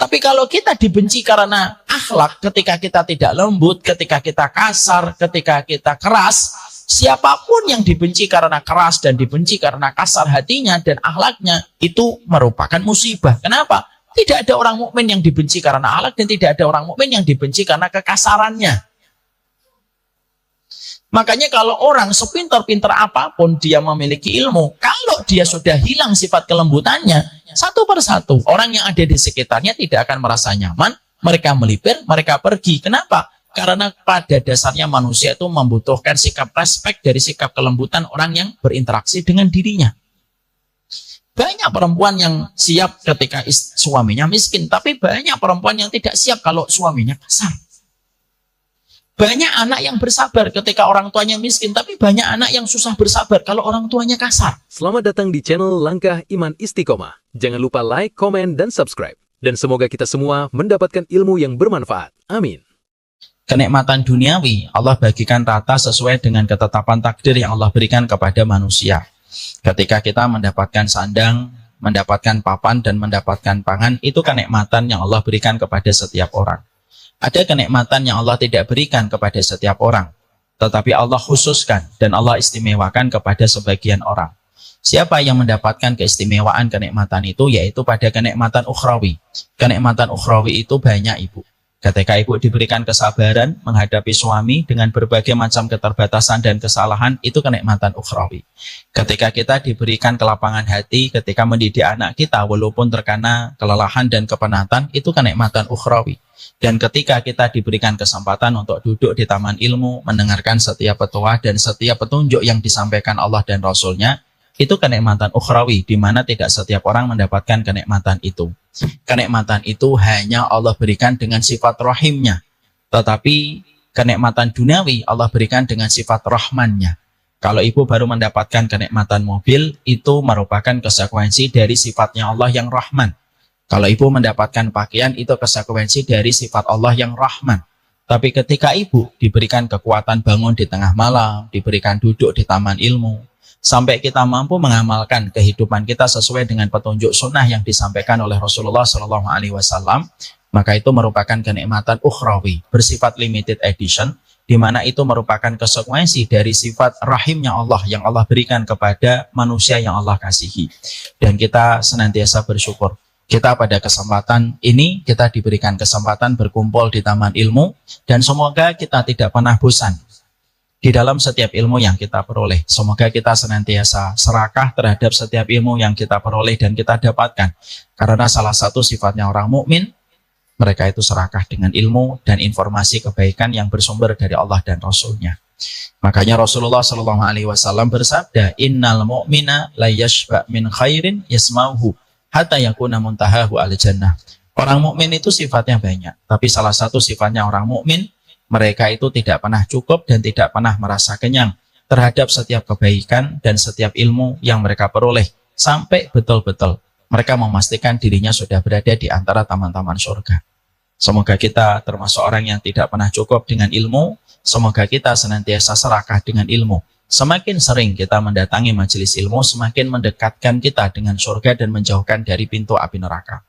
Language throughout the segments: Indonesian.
Tapi kalau kita dibenci karena akhlak, ketika kita tidak lembut, ketika kita kasar, ketika kita keras, siapapun yang dibenci karena keras dan dibenci karena kasar hatinya dan akhlaknya, itu merupakan musibah. Kenapa? Tidak ada orang mukmin yang dibenci karena akhlak dan tidak ada orang mukmin yang dibenci karena kekasarannya. Makanya kalau orang sepintar-pintar apapun dia memiliki ilmu, kalau dia sudah hilang sifat kelembutannya, satu persatu orang yang ada di sekitarnya tidak akan merasa nyaman, mereka melipir, mereka pergi. Kenapa? Karena pada dasarnya manusia itu membutuhkan sikap respek dari sikap kelembutan orang yang berinteraksi dengan dirinya. Banyak perempuan yang siap ketika suaminya miskin, tapi banyak perempuan yang tidak siap kalau suaminya kasar. Banyak anak yang bersabar ketika orang tuanya miskin, tapi banyak anak yang susah bersabar kalau orang tuanya kasar. Selamat datang di channel Langkah Iman Istiqomah. Jangan lupa like, komen, dan subscribe. Dan semoga kita semua mendapatkan ilmu yang bermanfaat. Amin. Kenikmatan duniawi Allah bagikan rata sesuai dengan ketetapan takdir yang Allah berikan kepada manusia. Ketika kita mendapatkan sandang, mendapatkan papan, dan mendapatkan pangan, itu kenikmatan yang Allah berikan kepada setiap orang. Ada kenikmatan yang Allah tidak berikan kepada setiap orang, tetapi Allah khususkan dan Allah istimewakan kepada sebagian orang. Siapa yang mendapatkan keistimewaan kenikmatan itu, yaitu pada kenikmatan ukhrawi. Kenikmatan ukhrawi itu banyak, Ibu. Ketika Ibu diberikan kesabaran menghadapi suami dengan berbagai macam keterbatasan dan kesalahan, itu kenikmatan ukhrawi. Ketika kita diberikan kelapangan hati ketika mendidik anak kita walaupun terkena kelelahan dan kepenatan, itu kenikmatan ukhrawi. Dan ketika kita diberikan kesempatan untuk duduk di taman ilmu, mendengarkan setiap petua dan setiap petunjuk yang disampaikan Allah dan Rasul-Nya, itu kenikmatan ukhrawi, di mana tidak setiap orang mendapatkan kenikmatan itu. Kenikmatan itu hanya Allah berikan dengan sifat rahimnya. Tetapi kenikmatan duniawi Allah berikan dengan sifat rahmannya. Kalau Ibu baru mendapatkan kenikmatan mobil, itu merupakan konsekuensi dari sifatnya Allah yang rahman. Kalau Ibu mendapatkan pakaian, itu konsekuensi dari sifat Allah yang rahman. Tapi ketika Ibu diberikan kekuatan bangun di tengah malam, diberikan duduk di taman ilmu, sampai kita mampu mengamalkan kehidupan kita sesuai dengan petunjuk sunnah yang disampaikan oleh Rasulullah SAW, maka itu merupakan kenikmatan ukhrawi, bersifat limited edition, di mana itu merupakan konsekuensi dari sifat rahimnya Allah yang Allah berikan kepada manusia yang Allah kasihi. Dan kita senantiasa bersyukur. Kita pada kesempatan ini, kita diberikan kesempatan berkumpul di taman ilmu, dan semoga kita tidak pernah bosan di dalam setiap ilmu yang kita peroleh. Semoga kita senantiasa serakah terhadap setiap ilmu yang kita peroleh dan kita dapatkan. Karena salah satu sifatnya orang mukmin, mereka itu serakah dengan ilmu dan informasi kebaikan yang bersumber dari Allah dan Rasul-Nya. Makanya Rasulullah SAW bersabda, Innal mu'mina la yashba' min khairin yasma'uhu hatta yakuna muntahahu al-jannah. Orang mukmin itu sifatnya banyak, tapi salah satu sifatnya orang mukmin, mereka itu tidak pernah cukup dan tidak pernah merasa kenyang terhadap setiap kebaikan dan setiap ilmu yang mereka peroleh, sampai betul-betul mereka memastikan dirinya sudah berada di antara taman-taman surga. Semoga kita termasuk orang yang tidak pernah cukup dengan ilmu. Semoga kita senantiasa serakah dengan ilmu. Semakin sering kita mendatangi majelis ilmu, semakin mendekatkan kita dengan surga dan menjauhkan dari pintu api neraka.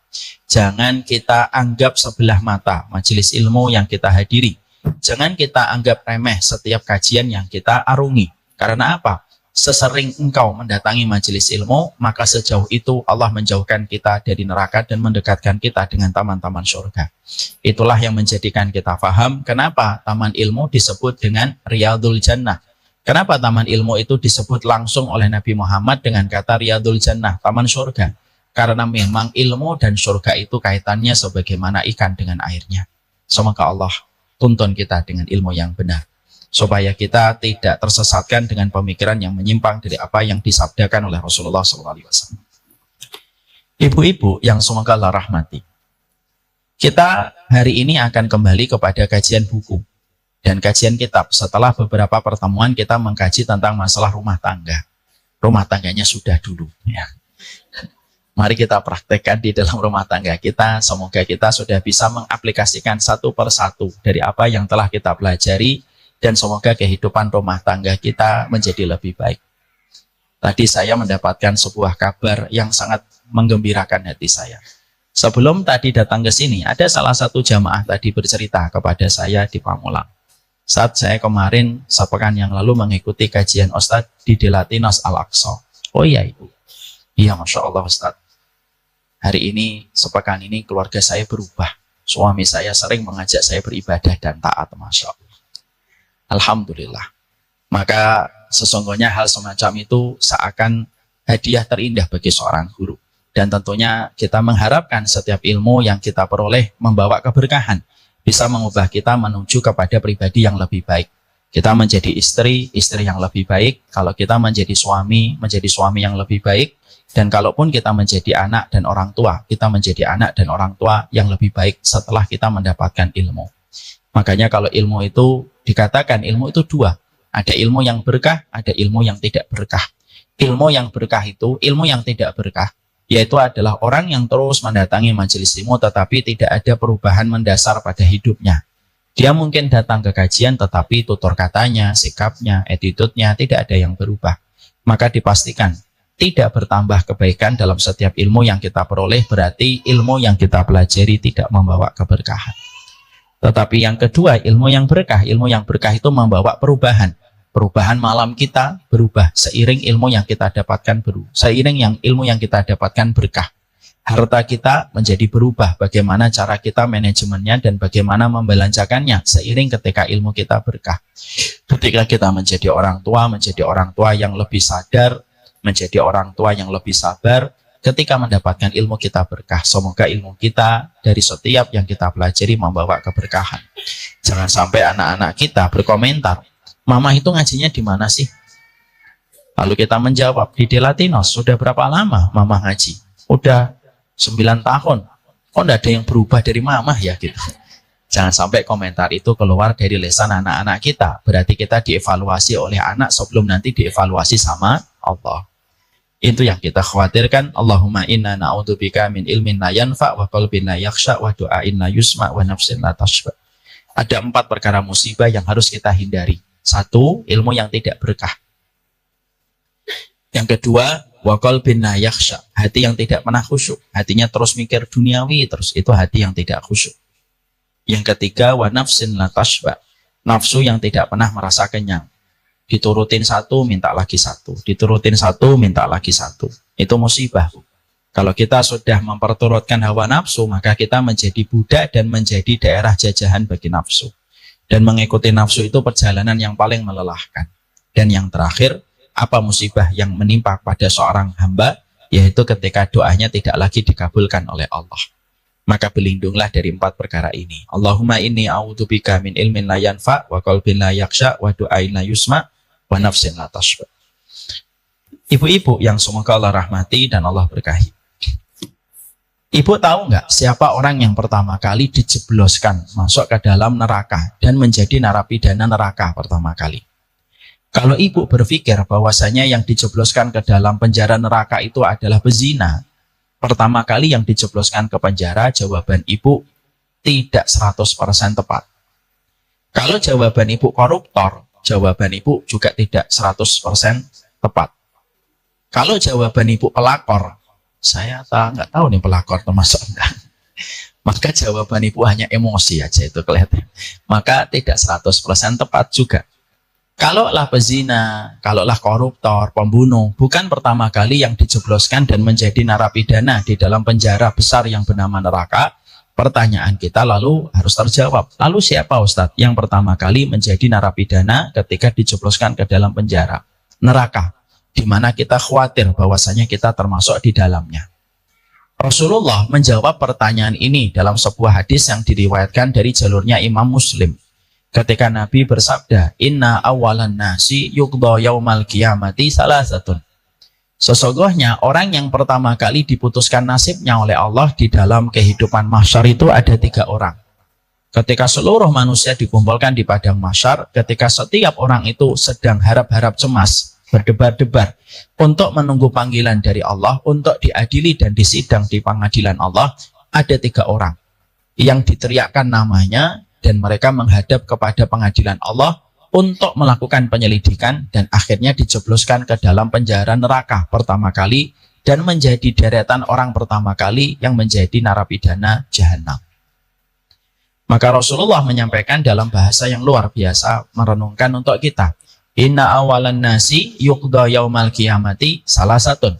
Jangan kita anggap sebelah mata majelis ilmu yang kita hadiri. Jangan kita anggap remeh setiap kajian yang kita arungi. Karena apa? Sesering engkau mendatangi majelis ilmu, maka sejauh itu Allah menjauhkan kita dari neraka dan mendekatkan kita dengan taman-taman surga. Itulah yang menjadikan kita paham kenapa taman ilmu disebut dengan Riyadul Jannah. Kenapa taman ilmu itu disebut langsung oleh Nabi Muhammad dengan kata Riyadul Jannah, taman surga? Karena memang ilmu dan surga itu kaitannya sebagaimana ikan dengan airnya. Semoga Allah tuntun kita dengan ilmu yang benar, supaya kita tidak tersesatkan dengan pemikiran yang menyimpang dari apa yang disabdakan oleh Rasulullah SAW. Ibu-ibu yang semoga Allah rahmati, kita hari ini akan kembali kepada kajian buku dan kajian kitab. Setelah beberapa pertemuan kita mengkaji tentang masalah rumah tangga. Rumah tangganya sudah dulu, ya. Mari kita praktekkan di dalam rumah tangga kita. Semoga kita sudah bisa mengaplikasikan satu persatu dari apa yang telah kita pelajari, dan semoga kehidupan rumah tangga kita menjadi lebih baik. Tadi saya mendapatkan sebuah kabar yang sangat menggembirakan hati saya. Sebelum tadi datang ke sini, ada salah satu jamaah tadi bercerita kepada saya di Pamulang. Saat saya kemarin, sepekan yang lalu mengikuti kajian Ustadz di Delatinos Al-Aqsa. Oh iya Ibu. Iya Masya Allah Ustadz. Hari ini, sepekan ini keluarga saya berubah. Suami saya sering mengajak saya beribadah dan taat. Masya Allah. Alhamdulillah. Maka sesungguhnya hal semacam itu seakan hadiah terindah bagi seorang guru. Dan tentunya kita mengharapkan setiap ilmu yang kita peroleh membawa keberkahan, bisa mengubah kita menuju kepada pribadi yang lebih baik. Kita menjadi istri yang lebih baik. Kalau kita menjadi suami yang lebih baik. Dan kalaupun kita menjadi anak dan orang tua, kita menjadi anak dan orang tua yang lebih baik setelah kita mendapatkan ilmu. Makanya kalau ilmu itu dikatakan ilmu itu dua. Ada ilmu yang berkah, ada ilmu yang tidak berkah. Ilmu yang berkah itu, ilmu yang tidak berkah, yaitu adalah orang yang terus mendatangi majelis ilmu tetapi tidak ada perubahan mendasar pada hidupnya. Dia mungkin datang ke kajian tetapi tutur katanya, sikapnya, attitude-nya tidak ada yang berubah. Maka dipastikan tidak bertambah kebaikan dalam setiap ilmu yang kita peroleh, berarti ilmu yang kita pelajari tidak membawa keberkahan. Tetapi yang kedua, ilmu yang berkah itu membawa perubahan. Perubahan malam kita berubah seiring ilmu yang kita dapatkan ilmu yang kita dapatkan berkah. Harta kita menjadi berubah, bagaimana cara kita manajemennya dan bagaimana membelanjakannya seiring ketika ilmu kita berkah. Ketika kita menjadi orang tua yang lebih sadar, menjadi orang tua yang lebih sabar, ketika mendapatkan ilmu kita berkah. Semoga ilmu kita dari setiap yang kita pelajari membawa keberkahan. Jangan sampai anak-anak kita berkomentar, Mama itu ngajinya di mana sih? Lalu kita menjawab, di Delatinos. Sudah berapa lama Mama ngaji? Udah 9 tahun. Kok enggak ada yang berubah dari Mama ya gitu. Jangan sampai komentar itu keluar dari lisan anak-anak kita. Berarti kita dievaluasi oleh anak sebelum nanti dievaluasi sama Allah. Itu yang kita khawatirkan. Allahumma inna na'udzubika min ilmin la yanfa' wa qalbin la yakhsha wa du'ain la yusma' wa nafsin la tashba. Ada 4 perkara musibah yang harus kita hindari. 1, ilmu yang tidak berkah. Yang kedua, wa qalbin la yakhsha, hati yang tidak pernah khusyuk. Hatinya terus mikir duniawi terus, itu hati yang tidak khusyuk. Yang ketiga, wa nafsin la tashba, nafsu yang tidak pernah merasa kenyang. Diturutin 1, minta lagi 1. Diturutin 1, minta lagi 1. Itu musibah. Kalau kita sudah memperturutkan hawa nafsu, maka kita menjadi budak dan menjadi daerah jajahan bagi nafsu. Dan mengikuti nafsu itu perjalanan yang paling melelahkan. Dan yang terakhir, apa musibah yang menimpa pada seorang hamba, yaitu ketika doanya tidak lagi dikabulkan oleh Allah. Maka berlindunglah dari 4 perkara ini. Allahumma inni a'udzubika min ilmin la yanfa' wa qalbin la yakhsha wa du'ain la yusma' wa nafsin la tashba. Ibu-ibu yang semoga Allah rahmati dan Allah berkahi. Ibu tahu nggak siapa orang yang pertama kali dijebloskan masuk ke dalam neraka dan menjadi narapidana neraka pertama kali? Kalau ibu berpikir bahwasanya yang dijebloskan ke dalam penjara neraka itu adalah pezina, pertama kali yang dijebloskan ke penjara, jawaban ibu tidak 100% tepat. Kalau jawaban ibu koruptor, jawaban ibu juga tidak 100% tepat. Kalau jawaban ibu pelakor, saya nggak tahu nih pelakor termasuk enggak. Maka jawaban ibu hanya emosi aja, itu kelihatan. Maka tidak 100% tepat juga. Kalaulah pezina, kalaulah koruptor, pembunuh, bukan pertama kali yang dijebloskan dan menjadi narapidana di dalam penjara besar yang bernama neraka, pertanyaan kita lalu harus terjawab. Lalu siapa Ustadz yang pertama kali menjadi narapidana ketika dijebloskan ke dalam penjara neraka, di mana kita khawatir bahwasanya kita termasuk di dalamnya? Rasulullah menjawab pertanyaan ini dalam sebuah hadis yang diriwayatkan dari jalurnya Imam Muslim. Ketika Nabi bersabda, Inna awalan nasi yuqda yaumal qiyamati salasatun. Sesungguhnya orang yang pertama kali diputuskan nasibnya oleh Allah di dalam kehidupan mahsyar itu ada 3 orang. Ketika seluruh manusia dikumpulkan di padang mahsyar, ketika setiap orang itu sedang harap-harap cemas, berdebar-debar untuk menunggu panggilan dari Allah, untuk diadili dan disidang di pengadilan Allah, ada 3 orang yang diteriakkan namanya dan mereka menghadap kepada pengadilan Allah untuk melakukan penyelidikan dan akhirnya dijebloskan ke dalam penjara neraka pertama kali dan menjadi deretan orang pertama kali yang menjadi narapidana jahanam. Maka Rasulullah menyampaikan dalam bahasa yang luar biasa, merenungkan untuk kita. Inna awalan nasi yuqda yaumal qiyamati salasatun.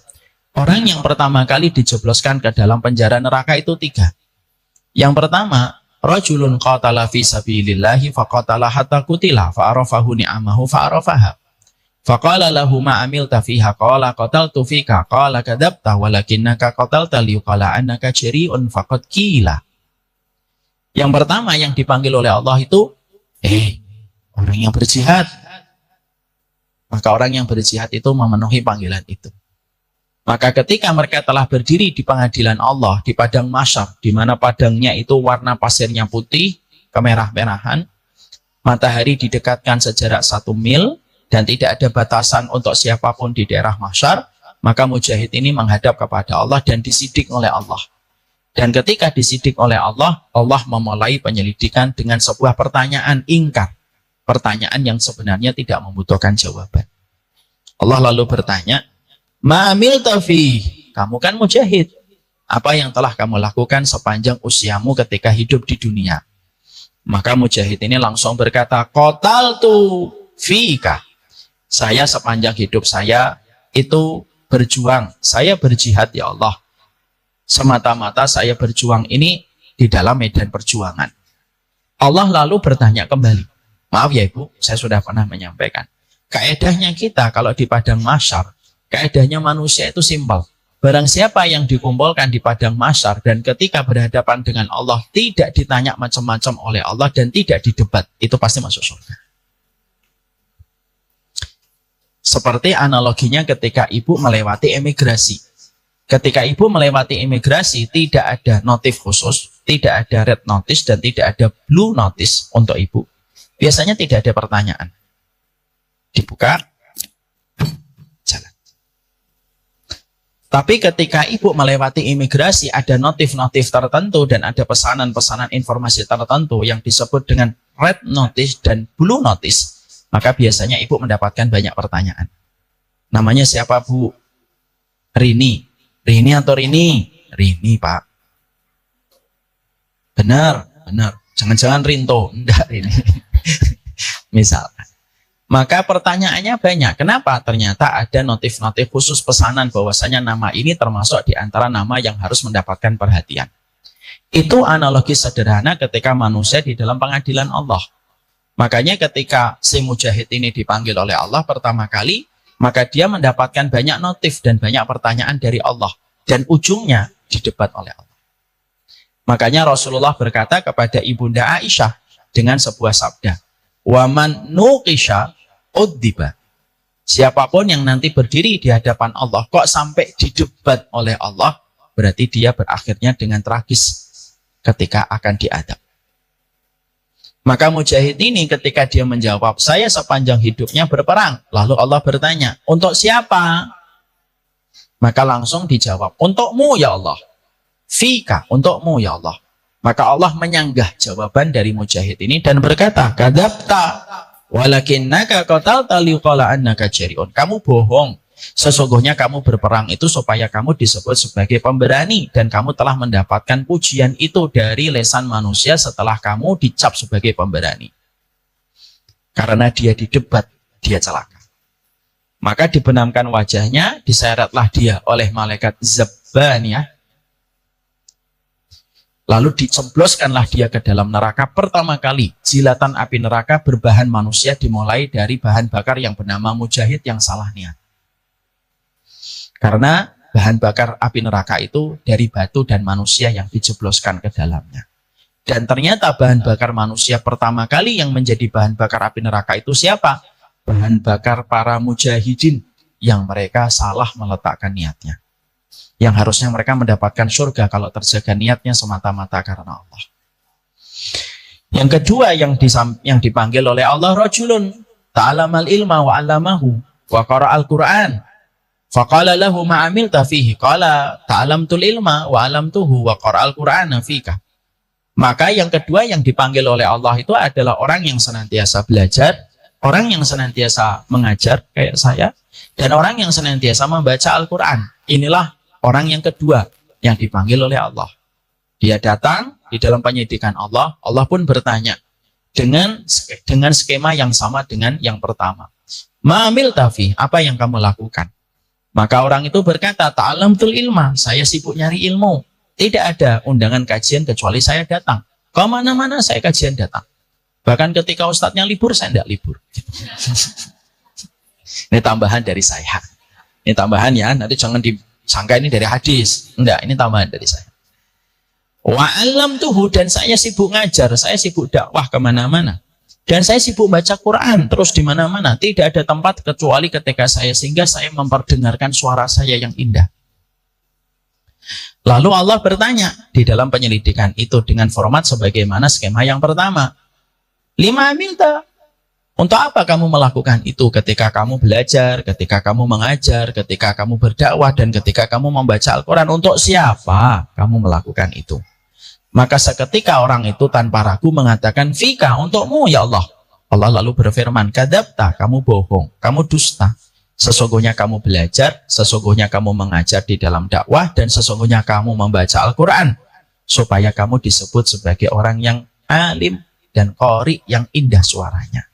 Orang yang pertama kali dijebloskan ke dalam penjara neraka itu 3. Yang pertama, rajulun qatala fi sabilillahi faqatala hatta qutila fa'arafahu ni'amahu fa'arafaha. Faqala lahu ma amilta fiha qala qataltu fika qala kadzabta walakinnaka qatalta liqala annaka jari'un faqad qila. Yang pertama yang dipanggil oleh Allah itu orang yang berjihad. Maka orang yang berjihad itu memenuhi panggilan itu. Maka ketika mereka telah berdiri di pengadilan Allah, di padang mahsyar, di mana padangnya itu warna pasirnya putih, kemerah-merahan, matahari didekatkan sejarak 1 mil, dan tidak ada batasan untuk siapapun di daerah mahsyar, maka mujahid ini menghadap kepada Allah dan disidik oleh Allah. Dan ketika disidik oleh Allah, Allah memulai penyelidikan dengan sebuah pertanyaan ingkar. Pertanyaan yang sebenarnya tidak membutuhkan jawaban. Allah lalu bertanya, Ma'amil tafi, kamu kan mujahid. Apa yang telah kamu lakukan sepanjang usiamu ketika hidup di dunia? Maka mujahid ini langsung berkata, Qataltu fika. Saya sepanjang hidup saya itu berjuang. Saya berjihad ya Allah. Semata-mata saya berjuang ini di dalam medan perjuangan. Allah lalu bertanya kembali. Maaf ya Ibu, saya sudah pernah menyampaikan. Kaedahnya kita kalau di padang mahsyar, kaedahnya manusia itu simpel. Barang siapa yang dikumpulkan di padang mahsyar dan ketika berhadapan dengan Allah tidak ditanya macam-macam oleh Allah dan tidak didebat, itu pasti masuk surga. Seperti analoginya ketika Ibu melewati imigrasi. Ketika Ibu melewati imigrasi, tidak ada notif khusus, tidak ada red notice, dan tidak ada blue notice untuk Ibu. Biasanya tidak ada pertanyaan. Dibuka, jalan. Tapi ketika Ibu melewati imigrasi, ada notif-notif tertentu dan ada pesanan-pesanan informasi tertentu yang disebut dengan red notice dan blue notice, maka biasanya Ibu mendapatkan banyak pertanyaan. Namanya siapa Bu? Rini. Rini atau Rini? Rini Pak. Benar, benar. Jangan-jangan Rinto. Enggak Rini. Misalkan. Maka pertanyaannya banyak. Kenapa? Ternyata ada notif-notif khusus pesanan bahwasanya nama ini termasuk di antara nama yang harus mendapatkan perhatian. Itu analogi sederhana ketika manusia di dalam pengadilan Allah. Makanya ketika si mujahid ini dipanggil oleh Allah pertama kali, maka dia mendapatkan banyak notif dan banyak pertanyaan dari Allah. Dan ujungnya didebat oleh Allah. Makanya Rasulullah berkata kepada Ibunda Aisyah dengan sebuah sabda. Waman nuqisha uddiba. Siapapun yang nanti berdiri di hadapan Allah, kok sampai didebat oleh Allah, berarti dia berakhirnya dengan tragis ketika akan diadab. Maka mujahid ini ketika dia menjawab, saya sepanjang hidupnya berperang. Lalu Allah bertanya, untuk siapa? Maka langsung dijawab, untukmu ya Allah. Fika, untukmu ya Allah. Maka Allah menyanggah jawaban dari mujahid ini dan berkata, kadzabta walakinnaka qatalta liqala annaka jari'un. Kamu bohong. Sesungguhnya kamu berperang itu supaya kamu disebut sebagai pemberani dan kamu telah mendapatkan pujian itu dari lisan manusia setelah kamu dicap sebagai pemberani. Karena dia didebat, dia celaka. Maka dibenamkan wajahnya, diseretlah dia oleh malaikat Zabbaniyah. Lalu dicemploskanlah dia ke dalam neraka pertama kali. Jilatan api neraka berbahan manusia dimulai dari bahan bakar yang bernama mujahid yang salah niat. Karena bahan bakar api neraka itu dari batu dan manusia yang dijebloskan ke dalamnya. Dan ternyata bahan bakar manusia pertama kali yang menjadi bahan bakar api neraka itu siapa? Bahan bakar para mujahidin yang mereka salah meletakkan niatnya. Yang harusnya mereka mendapatkan surga kalau terjaga niatnya semata-mata karena Allah. Yang kedua yang dipanggil oleh Allah, rajulun ta'alamal ilma wa 'allamahu wa qara'al Qur'an. Faqala lahu ma 'amilta fihi qala ta'alamtul ilma wa 'allamtuhu wa qara'al Qur'ana fika. Maka yang kedua yang dipanggil oleh Allah itu adalah orang yang senantiasa belajar, orang yang senantiasa mengajar kayak saya, dan orang yang senantiasa membaca Al-Quran. Inilah Orang yang kedua yang dipanggil oleh Allah. Dia datang di dalam penyidikan Allah. Allah pun bertanya dengan skema yang sama dengan yang pertama. Ma'amil tafi, apa yang kamu lakukan? Maka orang itu berkata, ta'alamtul ilma, saya sibuk nyari ilmu. Tidak ada undangan kajian kecuali saya datang. Ke mana-mana saya kajian datang. Bahkan ketika ustadznya libur, saya tidak libur. Ini tambahan dari saya. Ini tambahan ya, nanti jangan disangka ini dari hadis. Enggak, ini tambahan dari saya. Wa alam tuhu, dan saya sibuk ngajar, saya sibuk dakwah kemana-mana. Dan saya sibuk baca Quran terus di mana-mana. Tidak ada tempat kecuali ketika saya, sehingga saya memperdengarkan suara saya yang indah. Lalu Allah bertanya di dalam penyelidikan itu dengan format sebagaimana skema yang pertama. Lima minta. Untuk apa kamu melakukan itu ketika kamu belajar, ketika kamu mengajar, ketika kamu berdakwah, dan ketika kamu membaca Al-Quran? Untuk siapa kamu melakukan itu? Maka seketika orang itu tanpa ragu mengatakan, Fika, untukmu ya Allah. Allah lalu berfirman, Kadzabta, kamu bohong, kamu dusta. Sesungguhnya kamu belajar, sesungguhnya kamu mengajar di dalam dakwah, dan sesungguhnya kamu membaca Al-Quran. Supaya kamu disebut sebagai orang yang alim dan qori yang indah suaranya.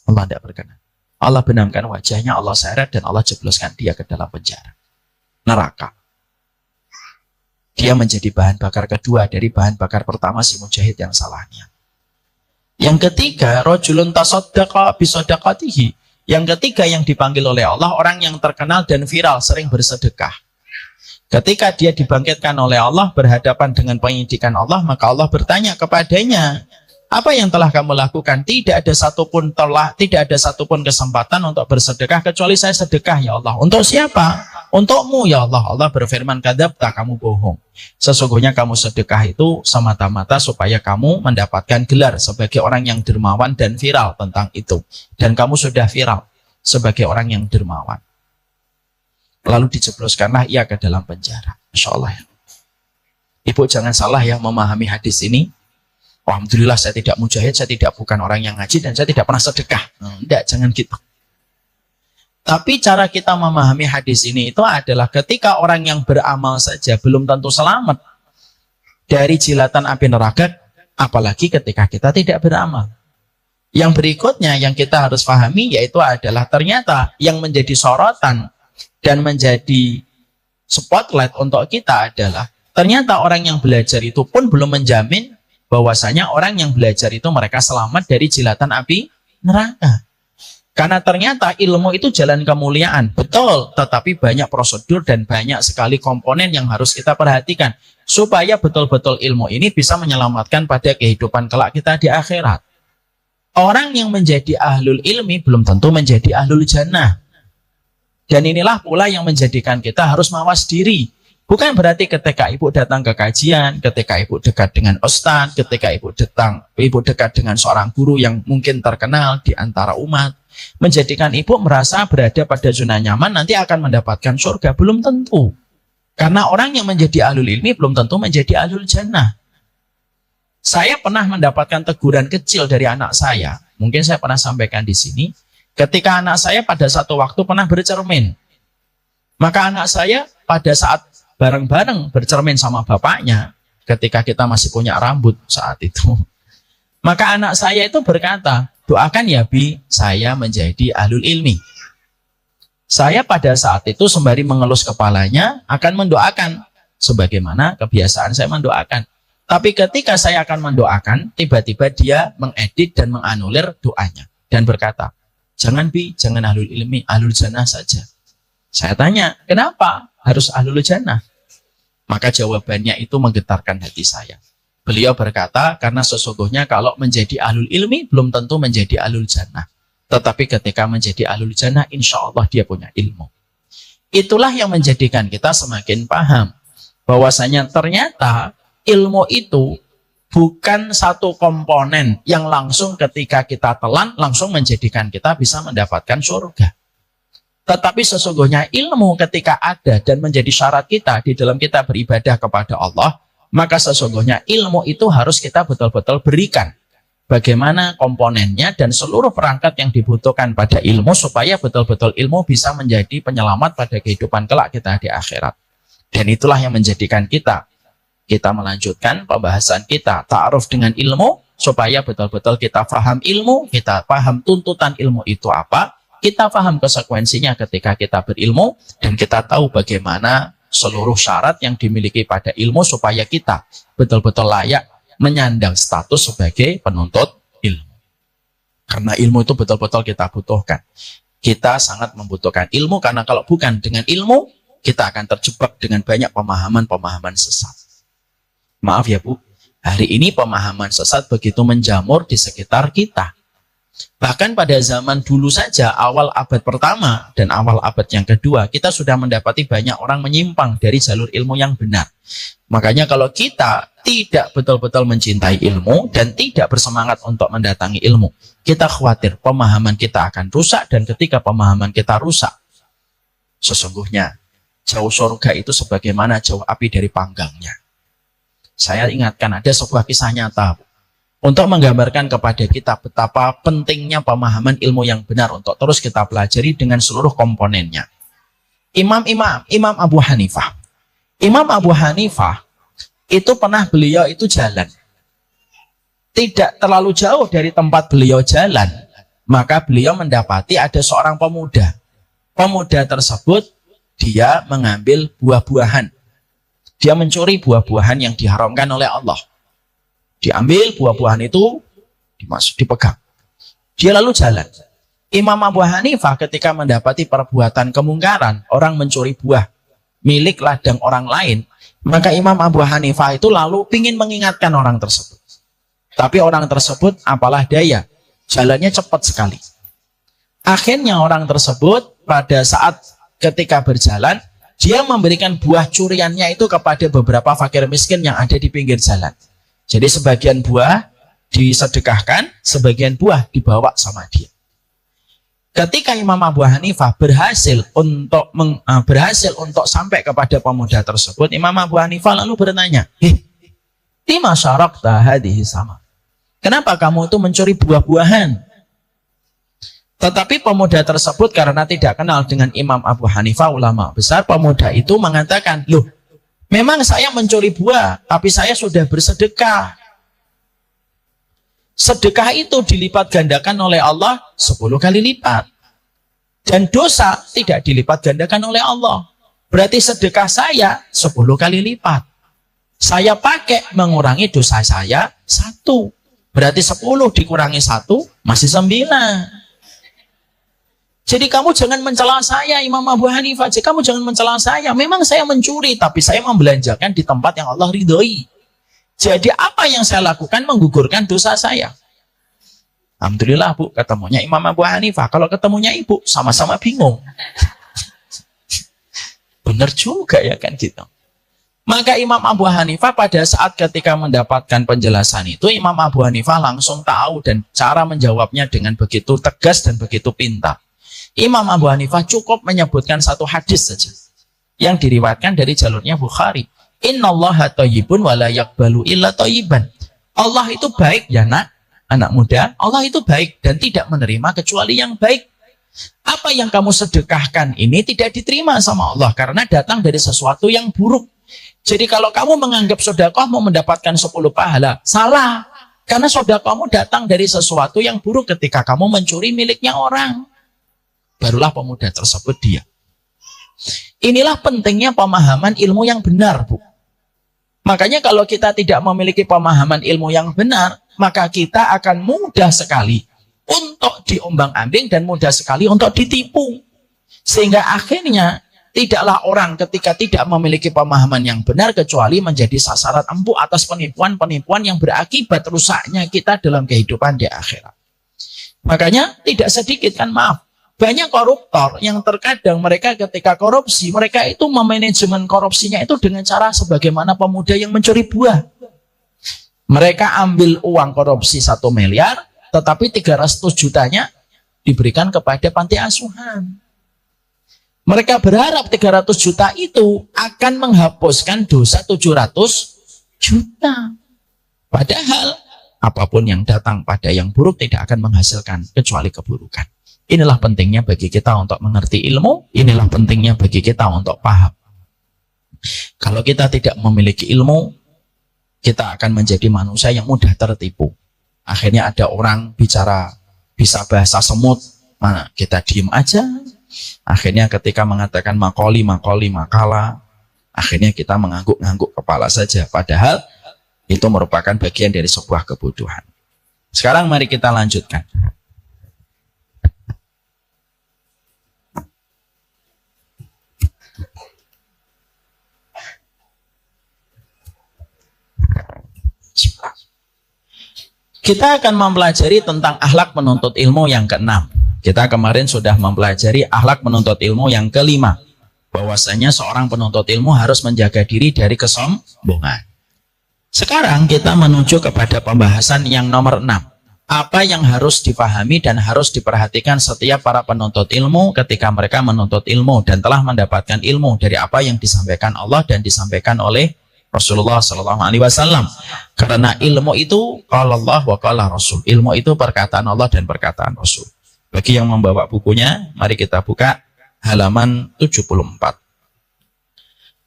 Allah tidak berkenan. Allah benamkan wajahnya, Allah seret, dan Allah jebloskan dia ke dalam penjara. Neraka. Dia menjadi bahan bakar kedua dari bahan bakar pertama si mujahid yang salahnya. Yang ketiga, rajulun tasaddaqa bisadaqatihi. Yang ketiga yang dipanggil oleh Allah, orang yang terkenal dan viral, sering bersedekah. Ketika dia dibangkitkan oleh Allah, berhadapan dengan penyidikan Allah, maka Allah bertanya kepadanya, apa yang telah kamu lakukan? Tidak ada satupun kesempatan untuk bersedekah kecuali saya sedekah ya Allah. Untuk siapa? Untukmu ya Allah. Allah berfirman, Kadzabta, kamu bohong. Sesungguhnya kamu sedekah itu semata-mata supaya kamu mendapatkan gelar sebagai orang yang dermawan dan viral tentang itu. Dan kamu sudah viral sebagai orang yang dermawan. Lalu dijebloskanlah ia ke dalam penjara. Masya Allah ya. Ibu jangan salah ya memahami hadis ini. Alhamdulillah saya tidak mujahid, saya bukan orang yang ngaji, dan saya tidak pernah sedekah. Tidak, jangan gitu. Tapi cara kita memahami hadis ini itu adalah ketika orang yang beramal saja belum tentu selamat dari jilatan api neraka, apalagi ketika kita tidak beramal. Yang berikutnya yang kita harus pahami yaitu adalah ternyata yang menjadi sorotan dan menjadi spotlight untuk kita adalah ternyata orang yang belajar itu pun belum menjamin bahwasanya orang yang belajar itu mereka selamat dari jilatan api neraka. Karena ternyata ilmu itu jalan kemuliaan, betul, tetapi banyak prosedur dan banyak sekali komponen yang harus kita perhatikan supaya betul-betul ilmu ini bisa menyelamatkan pada kehidupan kelak kita di akhirat. Orang yang menjadi ahlul ilmi belum tentu menjadi ahlul jannah. Dan inilah pula yang menjadikan kita harus mawas diri. Bukan berarti ketika ibu datang ke kajian, ketika ibu dekat dengan ustadz, ketika ibu dekat dengan seorang guru yang mungkin terkenal di antara umat, menjadikan ibu merasa berada pada zona nyaman nanti akan mendapatkan surga. Belum tentu. Karena orang yang menjadi ahlul ilmi belum tentu menjadi ahlul jannah. Saya pernah mendapatkan teguran kecil dari anak saya. Mungkin saya pernah sampaikan di sini. Ketika anak saya pada satu waktu pernah bercermin. Maka anak saya pada saat bareng-bareng bercermin sama bapaknya ketika kita masih punya rambut saat itu. Maka anak saya itu berkata, doakan ya Bi, saya menjadi ahlul ilmi. Saya pada saat itu sembari mengelus kepalanya akan mendoakan. Sebagaimana kebiasaan saya mendoakan. Tapi ketika saya akan mendoakan, tiba-tiba dia mengedit dan menganulir doanya. Dan berkata, jangan Bi, jangan ahlul ilmi, ahlul jannah saja. Saya tanya, kenapa harus ahlul jannah? Maka jawabannya itu menggetarkan hati saya. Beliau berkata, karena sesungguhnya kalau menjadi ahlul ilmi, belum tentu menjadi ahlul jannah. Tetapi ketika menjadi ahlul jannah, insya Allah dia punya ilmu. Itulah yang menjadikan kita semakin paham. Bahwasanya ternyata ilmu itu bukan satu komponen yang langsung ketika kita telan, langsung menjadikan kita bisa mendapatkan surga. Tetapi sesungguhnya ilmu ketika ada dan menjadi syarat kita di dalam kita beribadah kepada Allah, maka sesungguhnya ilmu itu harus kita betul-betul berikan. bagaimana komponennya dan seluruh perangkat yang dibutuhkan pada ilmu supaya betul-betul ilmu bisa menjadi penyelamat pada kehidupan kelak kita di akhirat. Dan itulah yang menjadikan kita melanjutkan pembahasan kita ta'aruf dengan ilmu supaya betul-betul kita paham ilmu, kita paham tuntutan ilmu itu apa, kita paham konsekuensinya ketika kita berilmu, dan kita tahu bagaimana seluruh syarat yang dimiliki pada ilmu supaya kita betul-betul layak menyandang status sebagai penuntut ilmu. Karena ilmu itu betul-betul kita butuhkan. Kita sangat membutuhkan ilmu, karena kalau bukan dengan ilmu, kita akan terjebak dengan banyak pemahaman-pemahaman sesat. Maaf ya Bu, hari ini pemahaman sesat begitu menjamur di sekitar kita. Bahkan pada zaman dulu saja, awal abad pertama dan awal abad yang kedua, kita sudah mendapati banyak orang menyimpang dari jalur ilmu yang benar. Makanya kalau kita tidak betul-betul mencintai ilmu dan tidak bersemangat untuk mendatangi ilmu, kita khawatir pemahaman kita akan rusak, dan ketika pemahaman kita rusak, sesungguhnya jauh surga itu sebagaimana jauh api dari panggangnya. Saya ingatkan ada sebuah kisah nyata untuk menggambarkan kepada kita betapa pentingnya pemahaman ilmu yang benar untuk terus kita pelajari dengan seluruh komponennya. Imam Abu Hanifah. Imam Abu Hanifah itu beliau itu jalan. Tidak terlalu jauh dari tempat beliau jalan, maka beliau mendapati ada seorang pemuda. Pemuda tersebut dia mengambil buah-buahan. Dia mencuri buah-buahan yang diharamkan oleh Allah. Diambil buah-buahan itu, dipegang. Dia lalu jalan. Imam Abu Hanifah ketika mendapati perbuatan kemungkaran, orang mencuri buah milik ladang orang lain, maka Imam Abu Hanifah itu lalu ingin mengingatkan orang tersebut. Tapi orang tersebut apalah daya, jalannya cepat sekali. Akhirnya orang tersebut pada saat ketika berjalan, dia memberikan buah curiannya itu kepada beberapa fakir miskin yang ada di pinggir jalan. Jadi sebagian buah disedekahkan, sebagian buah dibawa sama dia. Ketika Imam Abu Hanifah berhasil untuk sampai kepada pemuda tersebut, Imam Abu Hanifah lalu bertanya, lima syarakta hadhihi sama. Kenapa kamu itu mencuri buah-buahan? Tetapi pemuda tersebut karena tidak kenal dengan Imam Abu Hanifah, ulama besar, pemuda itu mengatakan, loh, memang saya mencuri buah, tapi saya sudah bersedekah. Sedekah itu dilipat gandakan oleh Allah 10 kali lipat. Dan dosa tidak dilipat gandakan oleh Allah. Berarti sedekah saya 10 kali lipat. Saya pakai mengurangi dosa saya 1. Berarti 10 dikurangi 1, masih 9. Jadi kamu jangan mencela saya, Imam Abu Hanifah. Jadi kamu jangan mencela saya. Memang saya mencuri, tapi saya membelanjakan di tempat yang Allah ridhoi. Jadi apa yang saya lakukan menggugurkan dosa saya. Alhamdulillah Bu, ketemunya Imam Abu Hanifah. Kalau ketemunya Ibu, sama-sama bingung. Benar juga ya kan gitu. Maka Imam Abu Hanifah pada saat ketika mendapatkan penjelasan itu, Imam Abu Hanifah langsung tahu dan cara menjawabnya dengan begitu tegas dan begitu pintar. Imam Abu Hanifah cukup menyebutkan satu hadis saja yang diriwayatkan dari jalurnya Bukhari. Innallaha thayyibun wa la yaqbalu illa thayyiban. Allah itu baik ya anak muda. Allah itu baik dan tidak menerima kecuali yang baik. Apa yang kamu sedekahkan ini tidak diterima sama Allah karena datang dari sesuatu yang buruk. Jadi kalau kamu menganggap sedekah mau mendapatkan 10 pahala, salah. Karena sedekahmu datang dari sesuatu yang buruk ketika kamu mencuri miliknya orang. Barulah pemuda tersebut dia. Inilah pentingnya pemahaman ilmu yang benar, Bu. Makanya kalau kita tidak memiliki pemahaman ilmu yang benar, maka kita akan mudah sekali untuk diombang-ambing dan mudah sekali untuk ditipu. Sehingga akhirnya tidaklah orang ketika tidak memiliki pemahaman yang benar kecuali menjadi sasaran empuk atas penipuan-penipuan yang berakibat rusaknya kita dalam kehidupan di akhirat. Makanya tidak sedikit kan, maaf, banyak koruptor yang terkadang mereka ketika korupsi, mereka itu memanajemen korupsinya itu dengan cara sebagaimana pemuda yang mencuri buah. Mereka ambil uang korupsi 1 miliar, tetapi 300 jutanya diberikan kepada panti asuhan. Mereka berharap 300 juta itu akan menghapuskan dosa 700 juta. Padahal Apapun yang datang pada yang buruk tidak akan menghasilkan kecuali keburukan. Inilah pentingnya bagi kita untuk mengerti ilmu, inilah pentingnya bagi kita untuk paham. Kalau kita tidak memiliki ilmu, kita akan menjadi manusia yang mudah tertipu. Akhirnya ada orang bicara bisa bahasa semut, mana kita diem aja. Akhirnya ketika mengatakan makalah, akhirnya kita mengangguk-ngangguk kepala saja. Padahal itu merupakan bagian dari sebuah kebodohan. Sekarang mari kita lanjutkan. Kita akan mempelajari tentang akhlak menuntut ilmu yang keenam. Kita kemarin sudah mempelajari akhlak menuntut ilmu yang kelima. Bahwasanya seorang penuntut ilmu harus menjaga diri dari kesombongan. Sekarang kita menuju kepada pembahasan yang nomor 6. Apa yang harus dipahami dan harus diperhatikan setiap para penuntut ilmu ketika mereka menuntut ilmu dan telah mendapatkan ilmu dari apa yang disampaikan Allah dan disampaikan oleh Rasulullah SAW. Karena ilmu itu qala Allah wa qala Rasul. Ilmu itu perkataan Allah dan perkataan Rasul. Bagi yang membawa bukunya, mari kita buka halaman 74.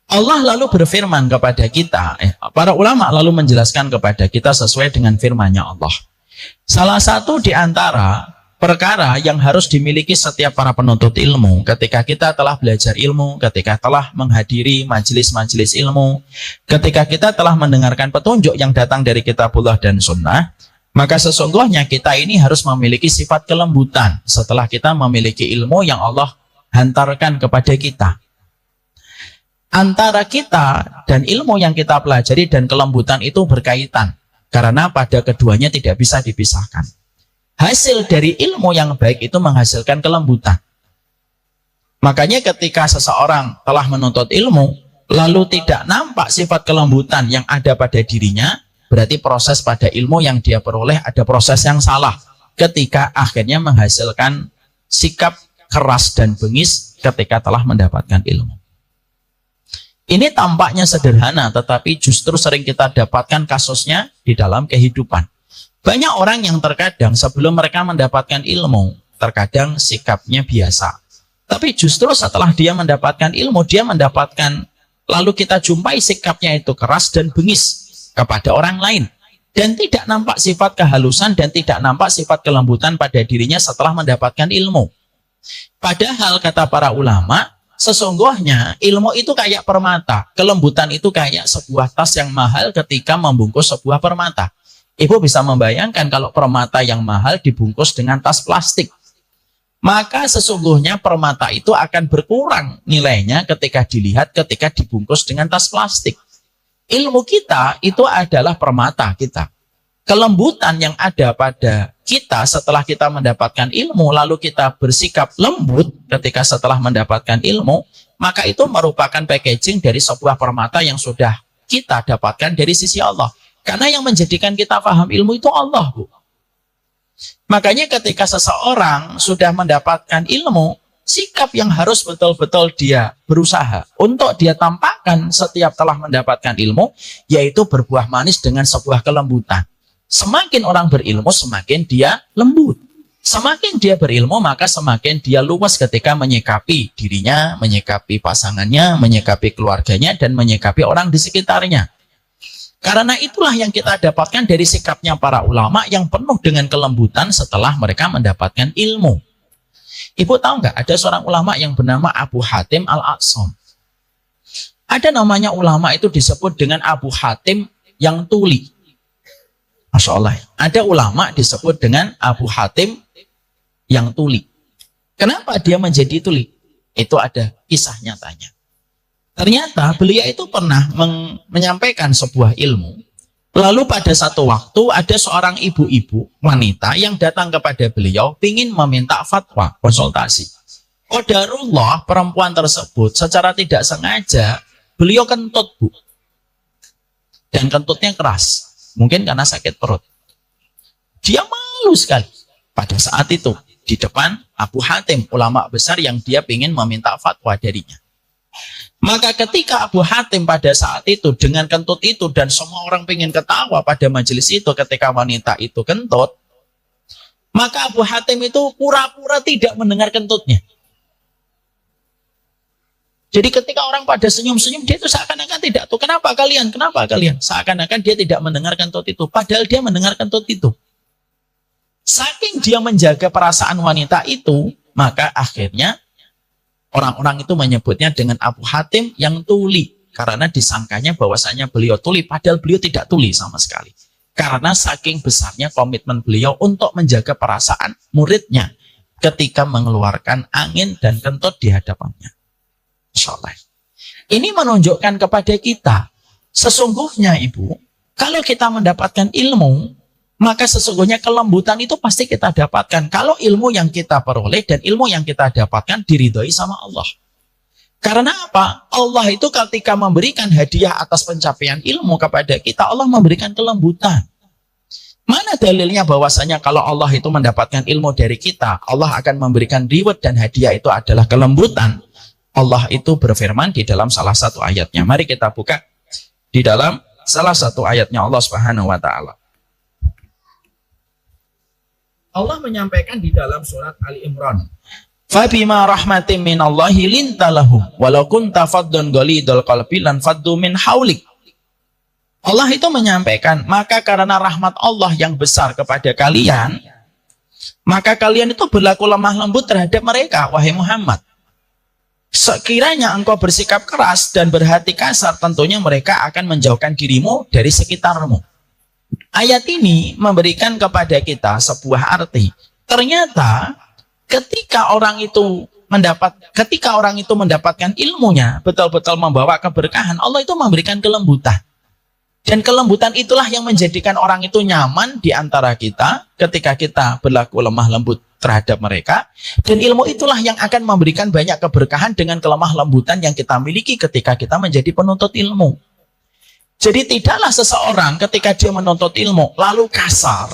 Allah lalu berfirman kepada kita, para ulama lalu menjelaskan kepada kita sesuai dengan firman-Nya Allah. Salah satu di antara perkara yang harus dimiliki setiap para penuntut ilmu ketika kita telah belajar ilmu, ketika telah menghadiri majelis-majelis ilmu, ketika kita telah mendengarkan petunjuk yang datang dari kitabullah dan sunnah, maka sesungguhnya kita ini harus memiliki sifat kelembutan setelah kita memiliki ilmu yang Allah hantarkan kepada kita. Antara kita dan ilmu yang kita pelajari dan kelembutan itu berkaitan. Karena pada keduanya tidak bisa dipisahkan. Hasil dari ilmu yang baik itu menghasilkan kelembutan. Makanya ketika seseorang telah menuntut ilmu, lalu tidak nampak sifat kelembutan yang ada pada dirinya, berarti proses pada ilmu yang dia peroleh ada proses yang salah. Ketika akhirnya menghasilkan sikap keras dan bengis ketika telah mendapatkan ilmu. Ini tampaknya sederhana, tetapi justru sering kita dapatkan kasusnya di dalam kehidupan. Banyak orang yang terkadang sebelum mereka mendapatkan ilmu, terkadang sikapnya biasa. Tapi justru setelah dia mendapatkan ilmu, dia mendapatkan, lalu kita jumpai sikapnya itu keras dan bengis kepada orang lain. Dan tidak nampak sifat kehalusan dan tidak nampak sifat kelembutan pada dirinya setelah mendapatkan ilmu. Padahal kata para ulama, sesungguhnya ilmu itu kayak permata. Kelembutan itu kayak sebuah tas yang mahal ketika membungkus sebuah permata. Ibu bisa membayangkan kalau permata yang mahal dibungkus dengan tas plastik. Maka sesungguhnya permata itu akan berkurang nilainya ketika dilihat ketika dibungkus dengan tas plastik. Ilmu kita itu adalah permata kita. Kelembutan yang ada pada kita setelah kita mendapatkan ilmu, lalu kita bersikap lembut ketika setelah mendapatkan ilmu, maka itu merupakan packaging dari sebuah permata yang sudah kita dapatkan dari sisi Allah. Karena yang menjadikan kita paham ilmu itu Allah, Bu. Makanya ketika seseorang sudah mendapatkan ilmu, sikap yang harus betul-betul dia berusaha untuk dia tampakkan setiap telah mendapatkan ilmu, yaitu berbuah manis dengan sebuah kelembutan. Semakin orang berilmu, semakin dia lembut. Semakin dia berilmu, maka semakin dia luas ketika menyikapi dirinya, menyikapi pasangannya, menyikapi keluarganya, dan menyikapi orang di sekitarnya. Karena itulah yang kita dapatkan dari sikapnya para ulama yang penuh dengan kelembutan setelah mereka mendapatkan ilmu. Ibu tahu nggak, ada seorang ulama yang bernama Abu Hatim Al-Aqsam. Ada namanya ulama itu disebut dengan Abu Hatim yang tuli. Masya Allah. Ada ulama disebut dengan Abu Hatim yang tuli. Kenapa dia menjadi tuli? Itu ada kisah nyatanya. Ternyata beliau itu pernah menyampaikan sebuah ilmu. Lalu pada satu waktu ada seorang ibu-ibu wanita yang datang kepada beliau ingin meminta fatwa, konsultasi. Qadarullah, perempuan tersebut secara tidak sengaja beliau kentut, Bu. Dan kentutnya keras. Mungkin karena sakit perut. Dia malu sekali pada saat itu di depan Abu Hatim, ulama besar yang dia ingin meminta fatwa darinya. Maka ketika Abu Hatim pada saat itu dengan kentut itu dan semua orang pengen ketawa pada majelis itu ketika wanita itu kentut, maka Abu Hatim itu pura-pura tidak mendengar kentutnya. Jadi ketika orang pada senyum-senyum, dia itu seakan-akan tidak tuh. Kenapa kalian? Kenapa kalian? Seakan-akan dia tidak mendengar kentut itu. Padahal dia mendengar kentut itu. Saking dia menjaga perasaan wanita itu, maka akhirnya orang-orang itu menyebutnya dengan Abu Hatim yang tuli. Karena disangkanya bahwasanya beliau tuli, padahal beliau tidak tuli sama sekali. Karena saking besarnya komitmen beliau untuk menjaga perasaan muridnya ketika mengeluarkan angin dan kentut di hadapannya. Insyaallah. Ini menunjukkan kepada kita, sesungguhnya Ibu, kalau kita mendapatkan ilmu, maka sesungguhnya kelembutan itu pasti kita dapatkan. Kalau ilmu yang kita peroleh dan ilmu yang kita dapatkan diridhoi sama Allah. Karena apa? Allah itu ketika memberikan hadiah atas pencapaian ilmu kepada kita, Allah memberikan kelembutan. Mana dalilnya bahwasanya kalau Allah itu mendapatkan ilmu dari kita, Allah akan memberikan reward dan hadiah itu adalah kelembutan. Allah itu berfirman di dalam salah satu ayatnya. Mari kita buka di dalam salah satu ayatnya Allah Subhanahu wa taala. Allah menyampaikan di dalam surat Ali Imran, "Fabima rahmatin minallahi lintalahum walau kunta faddan ghalidul qalbi lan faddu min haulik." Allah itu menyampaikan, maka karena rahmat Allah yang besar kepada kalian, maka kalian itu berlaku lemah lembut terhadap mereka, wahai Muhammad. Sekiranya engkau bersikap keras dan berhati kasar, tentunya mereka akan menjauhkan dirimu dari sekitarmu. Ayat ini memberikan kepada kita sebuah arti. Ternyata ketika orang itu mendapatkan ilmunya, betul-betul membawa keberkahan, Allah itu memberikan kelembutan. Dan kelembutan itulah yang menjadikan orang itu nyaman di antara kita ketika kita berlaku lemah lembut terhadap mereka. Dan ilmu itulah yang akan memberikan banyak keberkahan dengan kelemah lembutan yang kita miliki ketika kita menjadi penuntut ilmu. Jadi tidaklah seseorang ketika dia menuntut ilmu lalu kasar,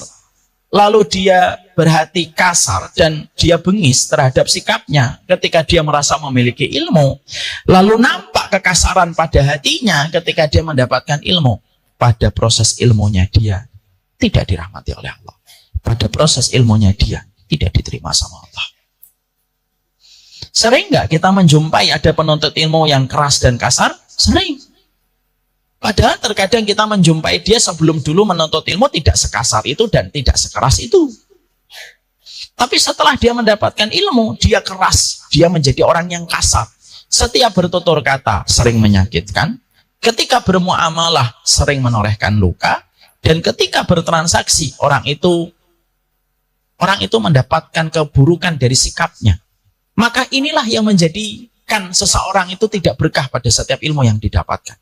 lalu dia berhati kasar dan dia bengis terhadap sikapnya ketika dia merasa memiliki ilmu, lalu nampak kekasaran pada hatinya ketika dia mendapatkan ilmu. Pada proses ilmunya dia tidak dirahmati oleh Allah. Pada proses ilmunya dia tidak diterima sama Allah. Sering nggak kita menjumpai ada penuntut ilmu yang keras dan kasar? Sering. Padahal terkadang kita menjumpai dia sebelum dulu menuntut ilmu tidak sekasar itu dan tidak sekeras itu. Tapi setelah dia mendapatkan ilmu, dia keras, dia menjadi orang yang kasar. Setiap bertutur kata sering menyakitkan. Ketika bermuamalah sering menorehkan luka, dan ketika bertransaksi orang itu mendapatkan keburukan dari sikapnya. Maka inilah yang menjadikan seseorang itu tidak berkah pada setiap ilmu yang didapatkan.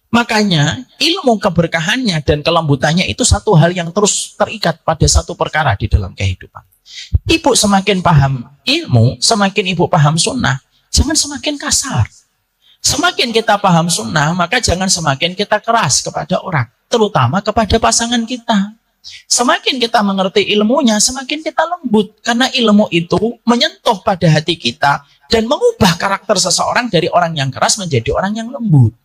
Makanya ilmu keberkahannya dan kelembutannya itu satu hal yang terus terikat pada satu perkara di dalam kehidupan. Ibu semakin paham ilmu, semakin ibu paham sunnah, jangan semakin kasar. Semakin kita paham sunnah, maka jangan semakin kita keras kepada orang, terutama kepada pasangan kita. Semakin kita mengerti ilmunya, semakin kita lembut. Karena ilmu itu menyentuh pada hati kita dan mengubah karakter seseorang dari orang yang keras menjadi orang yang lembut.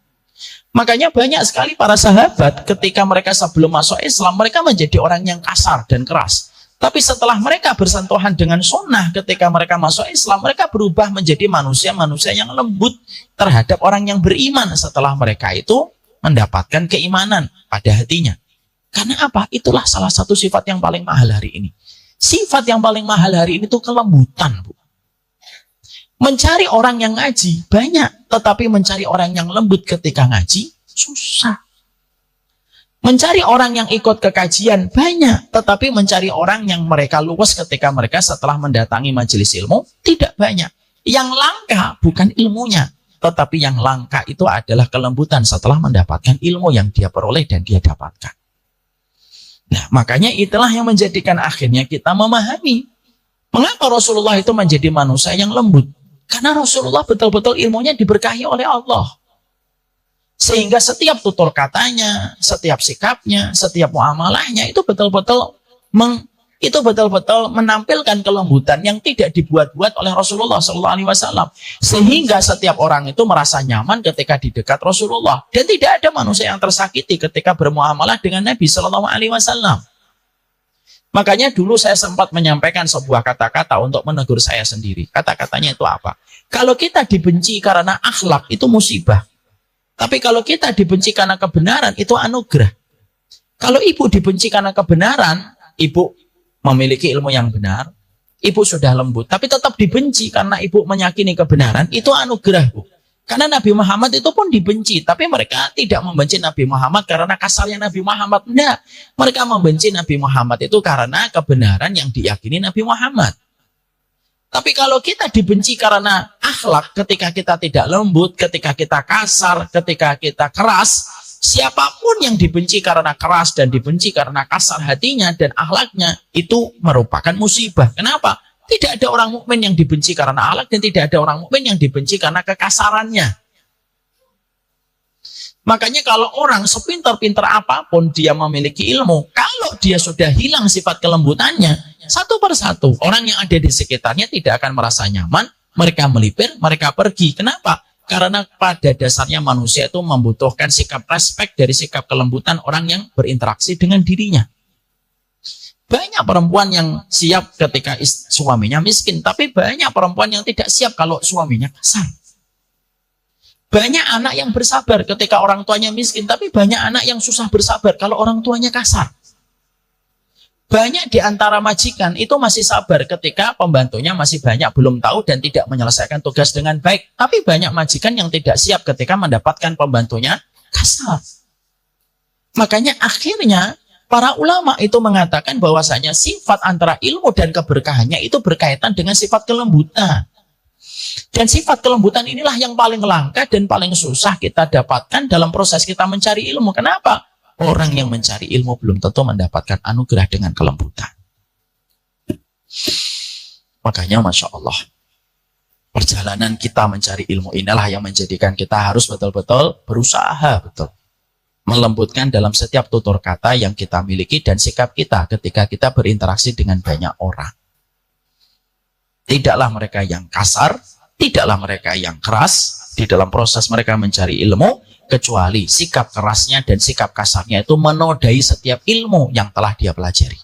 Makanya banyak sekali para sahabat ketika mereka sebelum masuk Islam, mereka menjadi orang yang kasar dan keras. Tapi setelah mereka bersentuhan dengan sunnah ketika mereka masuk Islam, mereka berubah menjadi manusia-manusia yang lembut terhadap orang yang beriman setelah mereka itu mendapatkan keimanan pada hatinya. Karena apa? Itulah salah satu sifat yang paling mahal hari ini. Sifat yang paling mahal hari ini itu kelembutan, Bu. Mencari orang yang ngaji banyak, tetapi mencari orang yang lembut ketika ngaji susah. Mencari orang yang ikut ke kajian banyak, tetapi mencari orang yang mereka luwes ketika mereka setelah mendatangi majelis ilmu tidak banyak. Yang langka bukan ilmunya, tetapi yang langka itu adalah kelembutan setelah mendapatkan ilmu yang dia peroleh dan dia dapatkan. Nah, makanya itulah yang menjadikan akhirnya kita memahami mengapa Rasulullah itu menjadi manusia yang lembut. Karena Rasulullah betul-betul ilmunya diberkahi oleh Allah. Sehingga setiap tutur katanya, setiap sikapnya, setiap muamalahnya itu betul-betul itu betul-betul menampilkan kelembutan yang tidak dibuat-buat oleh Rasulullah SAW, sehingga setiap orang itu merasa nyaman ketika di dekat Rasulullah, dan tidak ada manusia yang tersakiti ketika bermuamalah dengan Nabi SAW. Makanya dulu saya sempat menyampaikan sebuah kata-kata untuk menegur saya sendiri. Kata-katanya itu apa? Kalau kita dibenci karena akhlak, itu musibah. Tapi kalau kita dibenci karena kebenaran, itu anugerah. Kalau ibu dibenci karena kebenaran, ibu memiliki ilmu yang benar, ibu sudah lembut, tapi tetap dibenci karena ibu meyakini kebenaran, itu anugerah, Bu. Karena Nabi Muhammad itu pun dibenci, tapi mereka tidak membenci Nabi Muhammad karena kasarnya Nabi Muhammad. Tidak, mereka membenci Nabi Muhammad itu karena kebenaran yang diyakini Nabi Muhammad. Tapi kalau kita dibenci karena akhlak, ketika kita tidak lembut, ketika kita kasar, ketika kita keras, siapapun yang dibenci karena keras dan dibenci karena kasar hatinya dan akhlaknya, itu merupakan musibah. Kenapa? Tidak ada orang mukmin yang dibenci karena akhlak, dan tidak ada orang mukmin yang dibenci karena kekasarannya. Makanya kalau orang sepintar-pintar apapun dia memiliki ilmu, kalau dia sudah hilang sifat kelembutannya, satu persatu orang yang ada di sekitarnya tidak akan merasa nyaman, mereka melipir, mereka pergi. Kenapa? Karena pada dasarnya manusia itu membutuhkan sikap respek dari sikap kelembutan orang yang berinteraksi dengan dirinya. Banyak perempuan yang siap ketika suaminya miskin, tapi banyak perempuan yang tidak siap kalau suaminya kasar. Banyak anak yang bersabar ketika orang tuanya miskin, tapi banyak anak yang susah bersabar kalau orang tuanya kasar. Banyak di antara majikan itu masih sabar ketika pembantunya masih banyak belum tahu dan tidak menyelesaikan tugas dengan baik. Tapi banyak majikan yang tidak siap ketika mendapatkan pembantunya kasar. Makanya akhirnya para ulama itu mengatakan bahwasanya sifat antara ilmu dan keberkahannya itu berkaitan dengan sifat kelembutan. Dan sifat kelembutan inilah yang paling langka dan paling susah kita dapatkan dalam proses kita mencari ilmu. Kenapa? Orang yang mencari ilmu belum tentu mendapatkan anugerah dengan kelembutan. Makanya Masya Allah, perjalanan kita mencari ilmu inilah yang menjadikan kita harus betul-betul berusaha betul melembutkan dalam setiap tutur kata yang kita miliki dan sikap kita ketika kita berinteraksi dengan banyak orang. Tidaklah mereka yang kasar, tidaklah mereka yang keras di dalam proses mereka mencari ilmu, kecuali sikap kerasnya dan sikap kasarnya itu menodai setiap ilmu yang telah dia pelajari.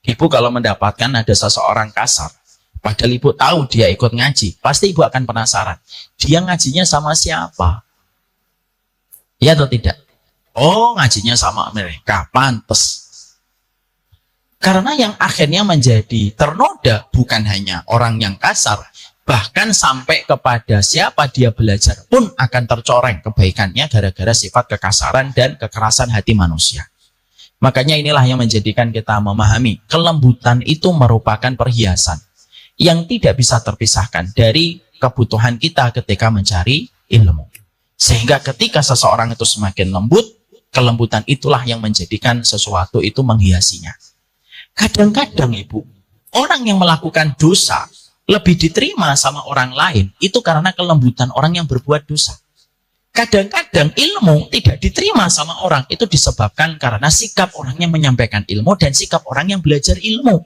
Ibu kalau mendapatkan ada seseorang kasar, padahal ibu tahu dia ikut ngaji, pasti ibu akan penasaran. Dia ngajinya sama siapa? Ya atau tidak? Oh, ngajinya sama mereka, pantes. Karena yang akhirnya menjadi ternoda bukan hanya orang yang kasar, bahkan sampai kepada siapa dia belajar pun akan tercoreng kebaikannya gara-gara sifat kekasaran dan kekerasan hati manusia. Makanya inilah yang menjadikan kita memahami kelembutan itu merupakan perhiasan yang tidak bisa terpisahkan dari kebutuhan kita ketika mencari ilmu. Sehingga ketika seseorang itu semakin lembut, kelembutan itulah yang menjadikan sesuatu itu menghiasinya. Kadang-kadang Ibu, orang yang melakukan dosa lebih diterima sama orang lain itu karena kelembutan orang yang berbuat dosa. Kadang-kadang ilmu tidak diterima sama orang itu disebabkan karena sikap orang yang menyampaikan ilmu dan sikap orang yang belajar ilmu.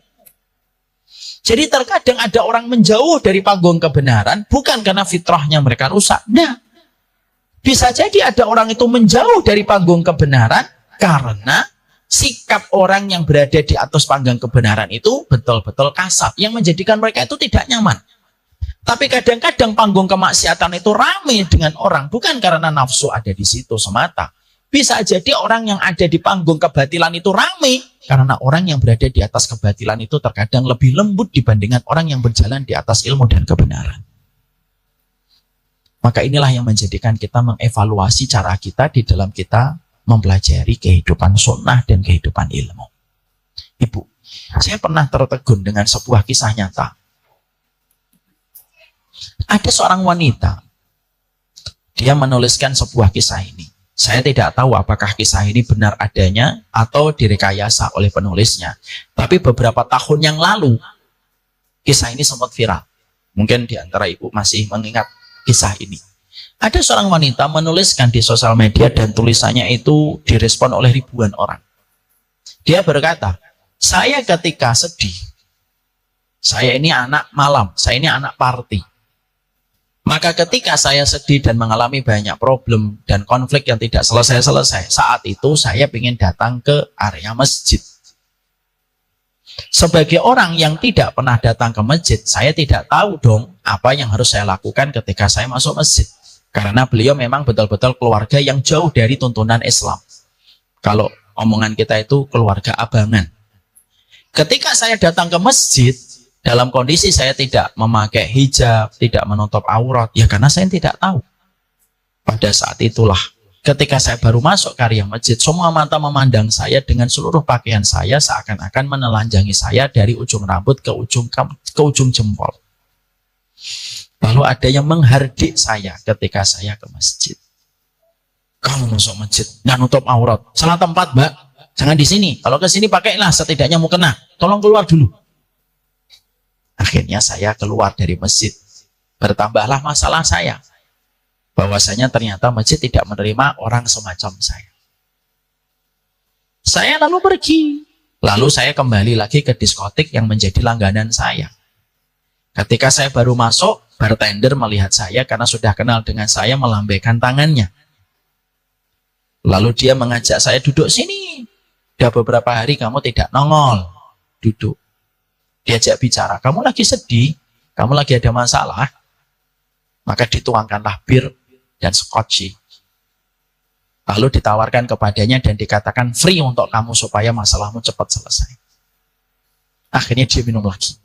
Jadi terkadang ada orang menjauh dari panggung kebenaran bukan karena fitrahnya mereka rusak. Nah, bisa jadi ada orang itu menjauh dari panggung kebenaran karena sikap orang yang berada di atas panggung kebenaran itu betul-betul kasar, yang menjadikan mereka itu tidak nyaman. Tapi kadang-kadang panggung kemaksiatan itu ramai dengan orang, bukan karena nafsu ada di situ semata. Bisa jadi orang yang ada di panggung kebatilan itu ramai, karena orang yang berada di atas kebatilan itu terkadang lebih lembut dibandingkan orang yang berjalan di atas ilmu dan kebenaran. Maka inilah yang menjadikan kita mengevaluasi cara kita di dalam kita mempelajari kehidupan sunnah dan kehidupan ilmu. Ibu, saya pernah tertegun dengan sebuah kisah nyata. Ada seorang wanita, dia menuliskan sebuah kisah ini. Saya tidak tahu apakah kisah ini benar adanya atau direkayasa oleh penulisnya. Tapi beberapa tahun yang lalu, kisah ini sempat viral. Mungkin di antara ibu masih mengingat kisah ini. Ada seorang wanita menuliskan di sosial media dan tulisannya itu direspon oleh ribuan orang. Dia berkata, Saya ketika sedih, saya ini anak malam, saya ini anak party. Maka ketika saya sedih dan mengalami banyak problem dan konflik yang tidak selesai-selesai, saat itu saya ingin datang ke area masjid. Sebagai orang yang tidak pernah datang ke masjid, saya tidak tahu dong apa yang harus saya lakukan ketika saya masuk masjid. Karena beliau memang betul-betul keluarga yang jauh dari tuntunan Islam. Kalau omongan kita itu keluarga abangan. Ketika saya datang ke masjid, dalam kondisi saya tidak memakai hijab, tidak menutup aurat, ya karena saya tidak tahu. Pada saat itulah, ketika saya baru masuk ke area masjid, semua mata memandang saya dengan seluruh pakaian saya seakan-akan menelanjangi saya dari ujung rambut ke ujung jempol. Lalu ada yang menghardik saya ketika saya ke masjid. Kamu masuk masjid, nggak nutup aurat. Salah tempat, Mbak. Jangan di sini. Kalau ke sini pakailah, setidaknya mau kena. Tolong keluar dulu. Akhirnya saya keluar dari masjid. Bertambahlah masalah saya. Bahwasanya ternyata masjid tidak menerima orang semacam saya. Saya lalu pergi. Lalu saya kembali lagi ke diskotik yang menjadi langganan saya. Ketika saya baru masuk, bartender melihat saya karena sudah kenal dengan saya, melambaikan tangannya. Lalu dia mengajak saya duduk sini. Sudah beberapa hari kamu tidak nongol. Duduk. Diajak bicara. Kamu lagi sedih? Kamu lagi ada masalah? Maka dituangkanlah bir dan scotch. Lalu ditawarkan kepadanya dan dikatakan free untuk kamu supaya masalahmu cepat selesai. Akhirnya dia minum lagi.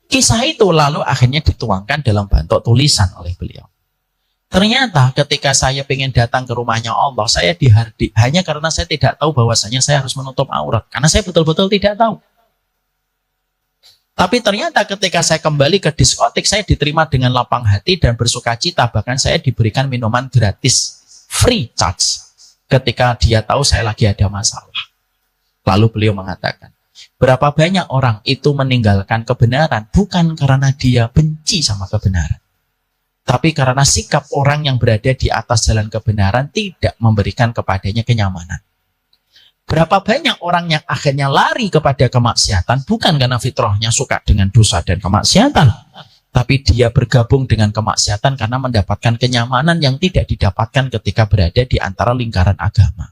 Kisah itu lalu akhirnya dituangkan dalam bentuk tulisan oleh beliau. Ternyata ketika saya ingin datang ke rumahnya Allah, saya dihardik hanya karena saya tidak tahu bahwasanya saya harus menutup aurat. Karena saya betul-betul tidak tahu. Tapi ternyata ketika saya kembali ke diskotik, saya diterima dengan lapang hati dan bersuka cita. Bahkan saya diberikan minuman gratis, free charge. Ketika dia tahu saya lagi ada masalah. Lalu beliau mengatakan, berapa banyak orang itu meninggalkan kebenaran bukan karena dia benci sama kebenaran. Tapi karena sikap orang yang berada di atas jalan kebenaran tidak memberikan kepadanya kenyamanan. Berapa banyak orang yang akhirnya lari kepada kemaksiatan bukan karena fitrahnya suka dengan dosa dan kemaksiatan. Tapi dia bergabung dengan kemaksiatan karena mendapatkan kenyamanan yang tidak didapatkan ketika berada di antara lingkaran agama.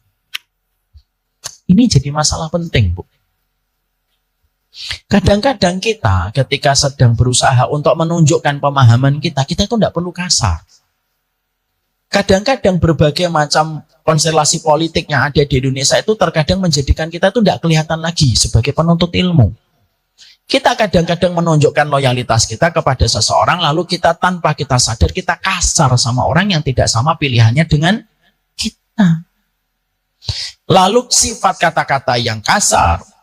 Ini jadi masalah penting, Bu. Kadang-kadang kita ketika sedang berusaha untuk menunjukkan pemahaman kita itu tidak perlu kasar. Kadang-kadang berbagai macam konstelasi politik yang ada di Indonesia itu terkadang menjadikan kita itu tidak kelihatan lagi sebagai penuntut ilmu. Kita kadang-kadang menunjukkan loyalitas kita kepada seseorang, lalu kita tanpa kita sadar kita kasar sama orang yang tidak sama pilihannya dengan kita. Lalu sifat kata-kata yang kasar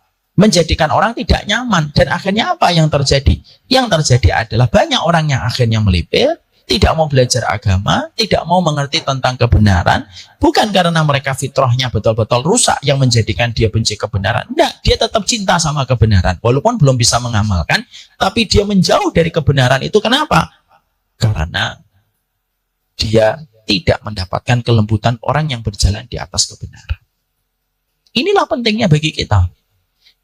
menjadikan orang tidak nyaman. Dan akhirnya apa yang terjadi? Yang terjadi adalah banyak orang yang akhirnya melipir, tidak mau belajar agama, tidak mau mengerti tentang kebenaran, bukan karena mereka fitrahnya betul-betul rusak yang menjadikan dia benci kebenaran. Enggak, dia tetap cinta sama kebenaran. Walaupun belum bisa mengamalkan, tapi dia menjauh dari kebenaran itu. Kenapa? Karena dia tidak mendapatkan kelembutan orang yang berjalan di atas kebenaran. Inilah pentingnya bagi kita.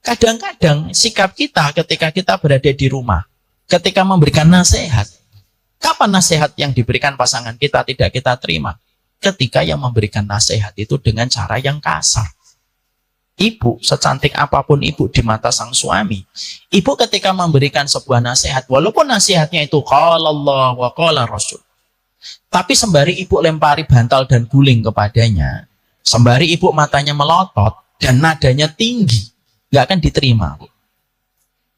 Kadang-kadang sikap kita ketika kita berada di rumah, ketika memberikan nasihat, kapan nasihat yang diberikan pasangan kita tidak kita terima? Ketika yang memberikan nasihat itu dengan cara yang kasar. Ibu, secantik apapun ibu di mata sang suami, ibu ketika memberikan sebuah nasihat, walaupun nasihatnya itu qala Allah wa qala Rasul, tapi sembari ibu lempari bantal dan guling kepadanya, sembari ibu matanya melotot dan nadanya tinggi, nggak akan diterima.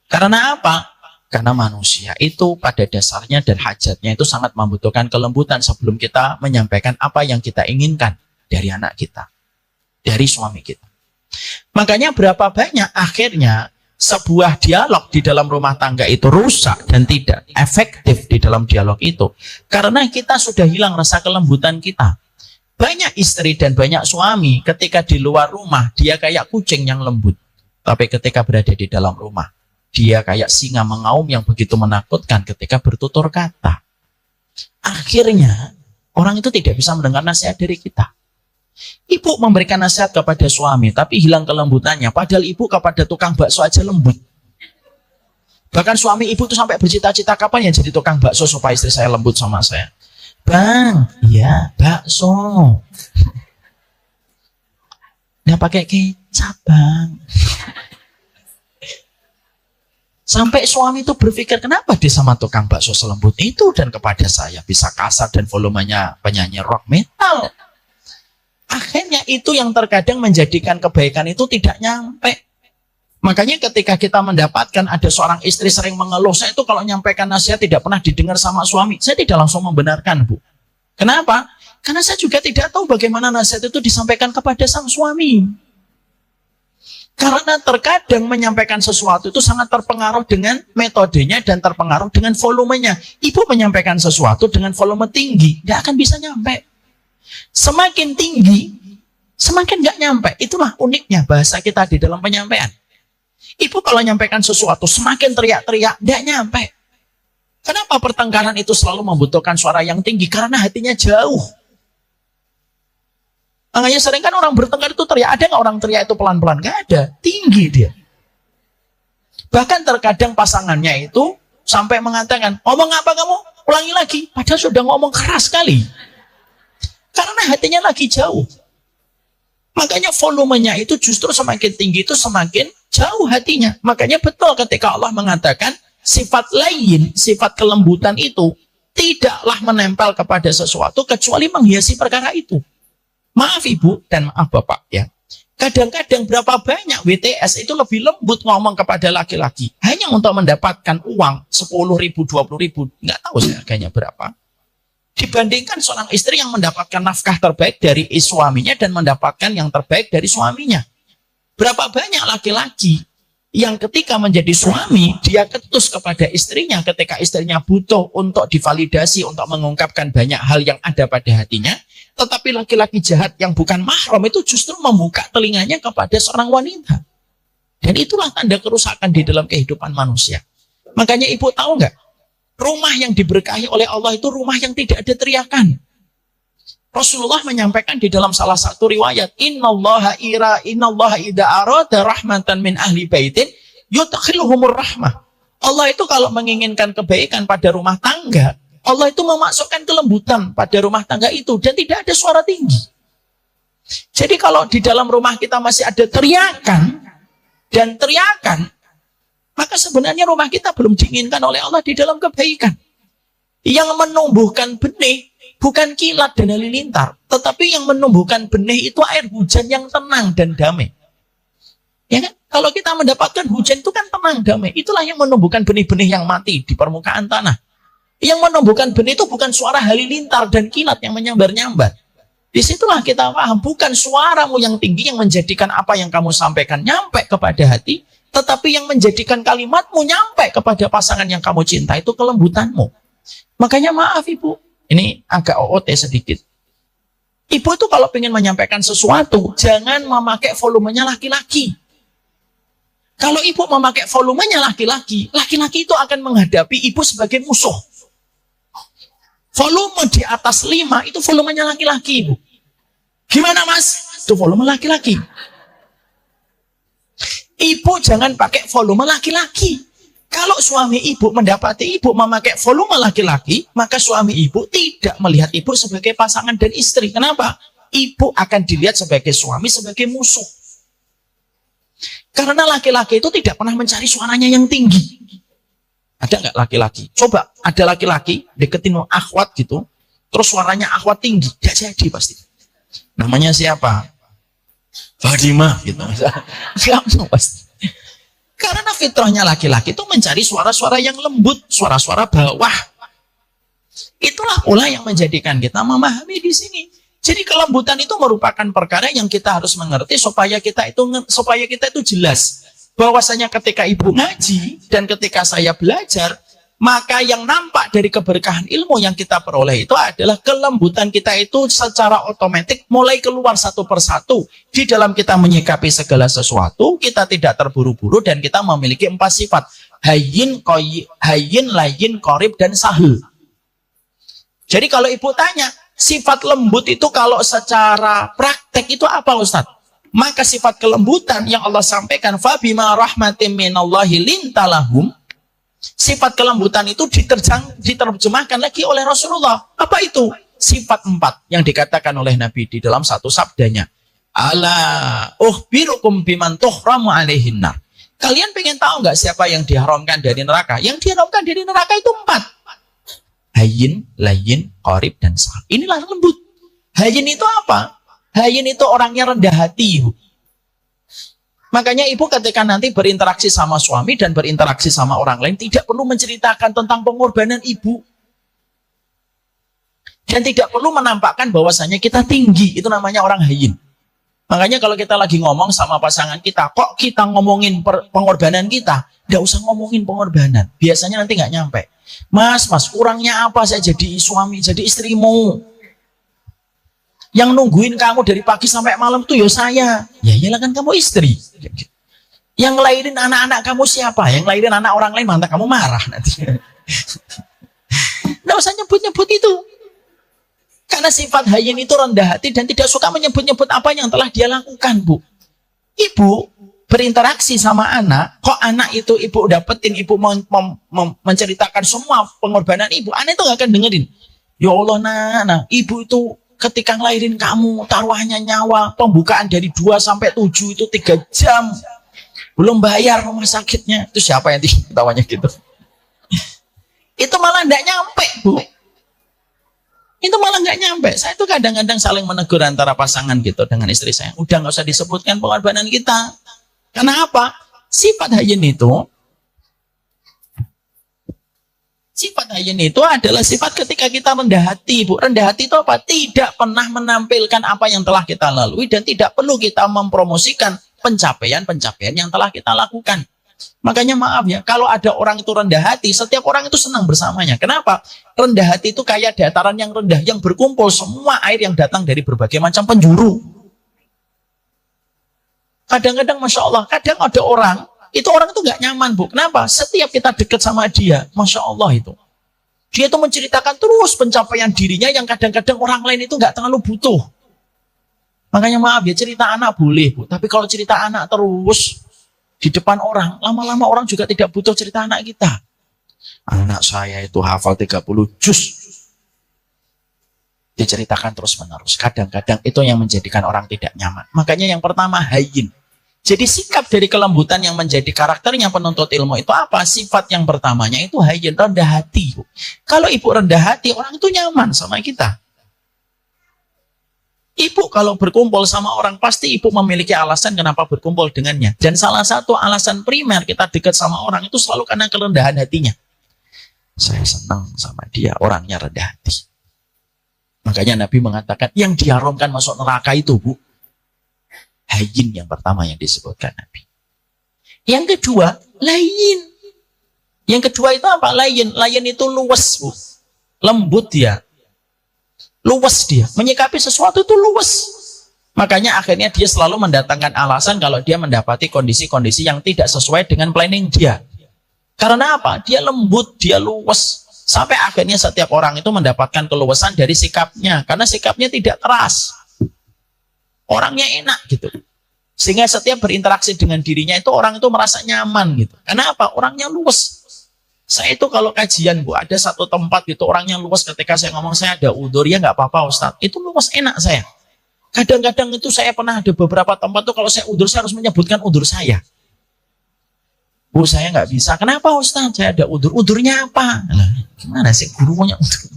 Karena apa? Karena manusia itu pada dasarnya dan hajatnya itu sangat membutuhkan kelembutan sebelum kita menyampaikan apa yang kita inginkan dari anak kita, dari suami kita. Makanya berapa banyak akhirnya sebuah dialog di dalam rumah tangga itu rusak dan tidak efektif di dalam dialog itu. Karena kita sudah hilang rasa kelembutan kita. Banyak istri dan banyak suami ketika di luar rumah dia kayak kucing yang lembut. Tapi ketika berada di dalam rumah, dia kayak singa mengaum yang begitu menakutkan ketika bertutur kata. Akhirnya, orang itu tidak bisa mendengar nasihat dari kita. Ibu memberikan nasihat kepada suami, tapi hilang kelembutannya. Padahal ibu kepada tukang bakso aja lembut. Bahkan suami ibu tuh sampai bercita-cita kapan ya jadi tukang bakso supaya istri saya lembut sama saya. Bang, iya bakso. Nggak pakai kecap, bang. Sampai suami itu berpikir, kenapa dia sama tukang bakso selembut itu dan kepada saya bisa kasar dan volumenya penyanyi rock metal. Akhirnya itu yang terkadang menjadikan kebaikan itu tidak nyampe. Makanya ketika kita mendapatkan ada seorang istri sering mengeluh, saya itu kalau nyampaikan nasihat tidak pernah didengar sama suami, saya tidak langsung membenarkan, Bu. Kenapa? Karena saya juga tidak tahu bagaimana nasihat itu disampaikan kepada sang suami. Karena terkadang menyampaikan sesuatu itu sangat terpengaruh dengan metodenya dan terpengaruh dengan volumenya. Ibu menyampaikan sesuatu dengan volume tinggi, tidak akan bisa nyampe. Semakin tinggi, semakin nggak nyampe. Itulah uniknya bahasa kita di dalam penyampaian. Ibu kalau nyampaikan sesuatu, semakin teriak-teriak, nggak nyampe. Kenapa pertengkaran itu selalu membutuhkan suara yang tinggi? Karena hatinya jauh. Makanya sering kan orang bertengkar itu teriak. Ada nggak orang teriak itu pelan-pelan? Nggak ada. Tinggi dia. Bahkan terkadang pasangannya itu sampai mengatakan, ngomong apa kamu? Ulangi lagi. Padahal sudah ngomong keras sekali. Karena hatinya lagi jauh. Makanya volumenya itu justru semakin tinggi itu semakin jauh hatinya. Makanya betul ketika Allah mengatakan sifat lain, sifat kelembutan itu tidaklah menempel kepada sesuatu kecuali menghiasi perkara itu. Maaf Ibu dan maaf Bapak ya. Kadang-kadang berapa banyak WTS itu lebih lembut ngomong kepada laki-laki. Hanya untuk mendapatkan uang 10.000, 20.000. Nggak tahu saya harganya berapa. Dibandingkan seorang istri yang mendapatkan nafkah terbaik dari suaminya dan mendapatkan yang terbaik dari suaminya. Berapa banyak laki-laki yang ketika menjadi suami, dia ketus kepada istrinya ketika istrinya butuh untuk divalidasi, untuk mengungkapkan banyak hal yang ada pada hatinya. Tetapi laki-laki jahat yang bukan mahram itu justru membuka telinganya kepada seorang wanita. Dan itulah tanda kerusakan di dalam kehidupan manusia. Makanya ibu tahu nggak? Rumah yang diberkahi oleh Allah itu rumah yang tidak ada teriakan. Rasulullah menyampaikan di dalam salah satu riwayat, Innallaha idza arada rahmatan min ahli baitin yudkhiluhumur rahmah. Allah itu kalau menginginkan kebaikan pada rumah tangga, Allah itu memasukkan kelembutan pada rumah tangga itu dan tidak ada suara tinggi. Jadi kalau di dalam rumah kita masih ada teriakan dan teriakan, maka sebenarnya rumah kita belum diinginkan oleh Allah di dalam kebaikan. Yang menumbuhkan benih bukan kilat dan halilintar, tetapi yang menumbuhkan benih itu air hujan yang tenang dan damai. Ya kan? Kalau kita mendapatkan hujan itu kan tenang, damai. Itulah yang menumbuhkan benih-benih yang mati di permukaan tanah. Yang menumbuhkan benih itu bukan suara halilintar dan kilat yang menyambar-nyambar. Disitulah kita paham, bukan suaramu yang tinggi yang menjadikan apa yang kamu sampaikan nyampe kepada hati, tetapi yang menjadikan kalimatmu nyampe kepada pasangan yang kamu cinta itu kelembutanmu. Makanya maaf Ibu, ini agak OOT sedikit. Ibu itu kalau ingin menyampaikan sesuatu, jangan memakai volumenya laki-laki. Kalau ibu memakai volumenya laki-laki, laki-laki itu akan menghadapi ibu sebagai musuh. Volume di atas 5 itu volumenya laki-laki Ibu. Gimana Mas? Itu volume laki-laki. Ibu jangan pakai volume laki-laki. Kalau suami ibu mendapati ibu memakai volume laki-laki, maka suami ibu tidak melihat ibu sebagai pasangan dan istri. Kenapa? Ibu akan dilihat sebagai suami, sebagai musuh. Karena laki-laki itu tidak pernah mencari suaranya yang tinggi. Ada nggak laki-laki? Coba ada laki-laki deketin akhwat gitu, terus suaranya akhwat tinggi, nggak jadi pasti. Namanya siapa? Fadimah gitu. Karena fitrahnya laki-laki itu mencari suara-suara yang lembut, suara-suara bawah. Itulah pula yang menjadikan kita memahami di sini. Jadi kelembutan itu merupakan perkara yang kita harus mengerti supaya kita itu jelas bahwasanya ketika ibu ngaji dan ketika saya belajar, maka yang nampak dari keberkahan ilmu yang kita peroleh itu adalah kelembutan kita itu secara otomatis mulai keluar satu persatu. Di dalam kita menyikapi segala sesuatu, kita tidak terburu-buru dan kita memiliki 4 sifat. Hayyin, layin, qorib, dan sahil. Jadi kalau ibu tanya, Sifat lembut itu kalau secara praktek itu apa Ustadz? Maka sifat kelembutan yang Allah sampaikan, fabima rahmatim minallahi lintalahum, sifat kelembutan itu diterjemahkan lagi oleh Rasulullah. Apa itu? Sifat 4 yang dikatakan oleh Nabi di dalam satu sabdanya. Ala ukhbirukum biman tuhramu alaihinnar. Kalian pengen tahu nggak siapa yang diharamkan dari neraka? Yang diharamkan dari neraka itu 4. Hayyin, layyin, qarib, dan sahal. Inilah lembut. Hayyin itu apa? Hayyin itu orangnya rendah hati, Ibu. Makanya Ibu ketika nanti berinteraksi sama suami dan berinteraksi sama orang lain, tidak perlu menceritakan tentang pengorbanan Ibu. Dan tidak perlu menampakkan bahwasanya kita tinggi. Itu namanya orang hayyin. Makanya kalau kita lagi ngomong sama pasangan kita, kok kita ngomongin pengorbanan kita, nggak usah ngomongin pengorbanan. Biasanya nanti nggak nyampe. Mas, kurangnya apa saya jadi suami, jadi istrimu? Yang nungguin kamu dari pagi sampai malam tuh ya saya. Ya iyalah kan kamu istri. Yang ngelahirin anak-anak kamu siapa? Yang ngelahirin anak orang lain, mantan kamu marah nanti. Nggak usah nyebut-nyebut itu. Karena sifat hayyin itu rendah hati dan tidak suka menyebut-nyebut apa yang telah dia lakukan, Bu. Ibu berinteraksi sama anak, kok anak itu ibu dapetin, ibu menceritakan semua pengorbanan ibu, anak itu gak akan dengerin. Ya Allah, nah, ibu itu ketika ngelahirin kamu, taruhannya nyawa, pembukaan dari 2 sampai 7 itu 3 jam. Belum bayar rumah sakitnya. Itu siapa yang ketawanya gitu? Itu malah gak nyampe, Bu. Itu malah nggak nyampe. Saya tuh kadang-kadang saling menegur antara pasangan gitu dengan istri saya. Udah nggak usah disebutkan pengorbanan kita. Karena apa? Sifat hayyin itu adalah sifat ketika kita rendah hati, Bu. Rendah hati itu apa? Tidak pernah menampilkan apa yang telah kita lalui dan tidak perlu kita mempromosikan pencapaian-pencapaian yang telah kita lakukan. Makanya maaf ya, kalau ada orang itu rendah hati, setiap orang itu senang bersamanya. Kenapa? Rendah hati itu kayak dataran yang rendah, yang berkumpul semua air yang datang dari berbagai macam penjuru. Kadang-kadang Masya Allah, kadang ada orang itu nggak nyaman, Bu. Kenapa? Setiap kita dekat sama dia, Masya Allah itu. Dia itu menceritakan terus pencapaian dirinya yang kadang-kadang orang lain itu nggak terlalu butuh. Makanya maaf ya, cerita anak boleh, Bu. Tapi kalau cerita anak terus di depan orang, lama-lama orang juga tidak butuh cerita anak kita. Anak saya itu hafal 30 juz. Diceritakan terus-menerus. Kadang-kadang itu yang menjadikan orang tidak nyaman. Makanya yang pertama, hayyin. Jadi sikap dari kelembutan yang menjadi karakternya penuntut ilmu itu apa? Sifat yang pertamanya itu hayyin, rendah hati. Kalau ibu rendah hati, orang itu nyaman sama kita. Ibu kalau berkumpul sama orang, pasti ibu memiliki alasan kenapa berkumpul dengannya. Dan salah satu alasan primer kita dekat sama orang itu selalu karena kerendahan hatinya. Saya senang sama dia, orangnya rendah hati. Makanya Nabi mengatakan, yang diharamkan masuk neraka itu, Bu, hayyin yang pertama yang disebutkan Nabi. Yang kedua, layyin. Yang kedua itu apa? Layyin. Layyin itu luwes, Bu. Lembut dia. Luwes dia, menyikapi sesuatu itu luwes. Makanya akhirnya dia selalu mendatangkan alasan kalau dia mendapati kondisi-kondisi yang tidak sesuai dengan planning dia. Karena apa? Dia lembut, dia luwes. Sampai akhirnya setiap orang itu mendapatkan keluwesan dari sikapnya. Karena sikapnya tidak keras. Orangnya enak gitu. Sehingga setiap berinteraksi dengan dirinya itu orang itu merasa nyaman gitu. Karena apa? Orangnya luwes. Saya itu kalau kajian, Bu, ada satu tempat gitu orangnya luwes, ketika saya ngomong saya ada udzur, ya nggak apa-apa Ustaz. Itu luwes, enak saya. Kadang-kadang itu saya pernah ada beberapa tempat tuh kalau saya udzur saya harus menyebutkan udzur saya. Bu, saya nggak bisa. Kenapa Ustaz? Saya ada udzur. Udzurnya apa? Nah, gimana sih guru punya udzur?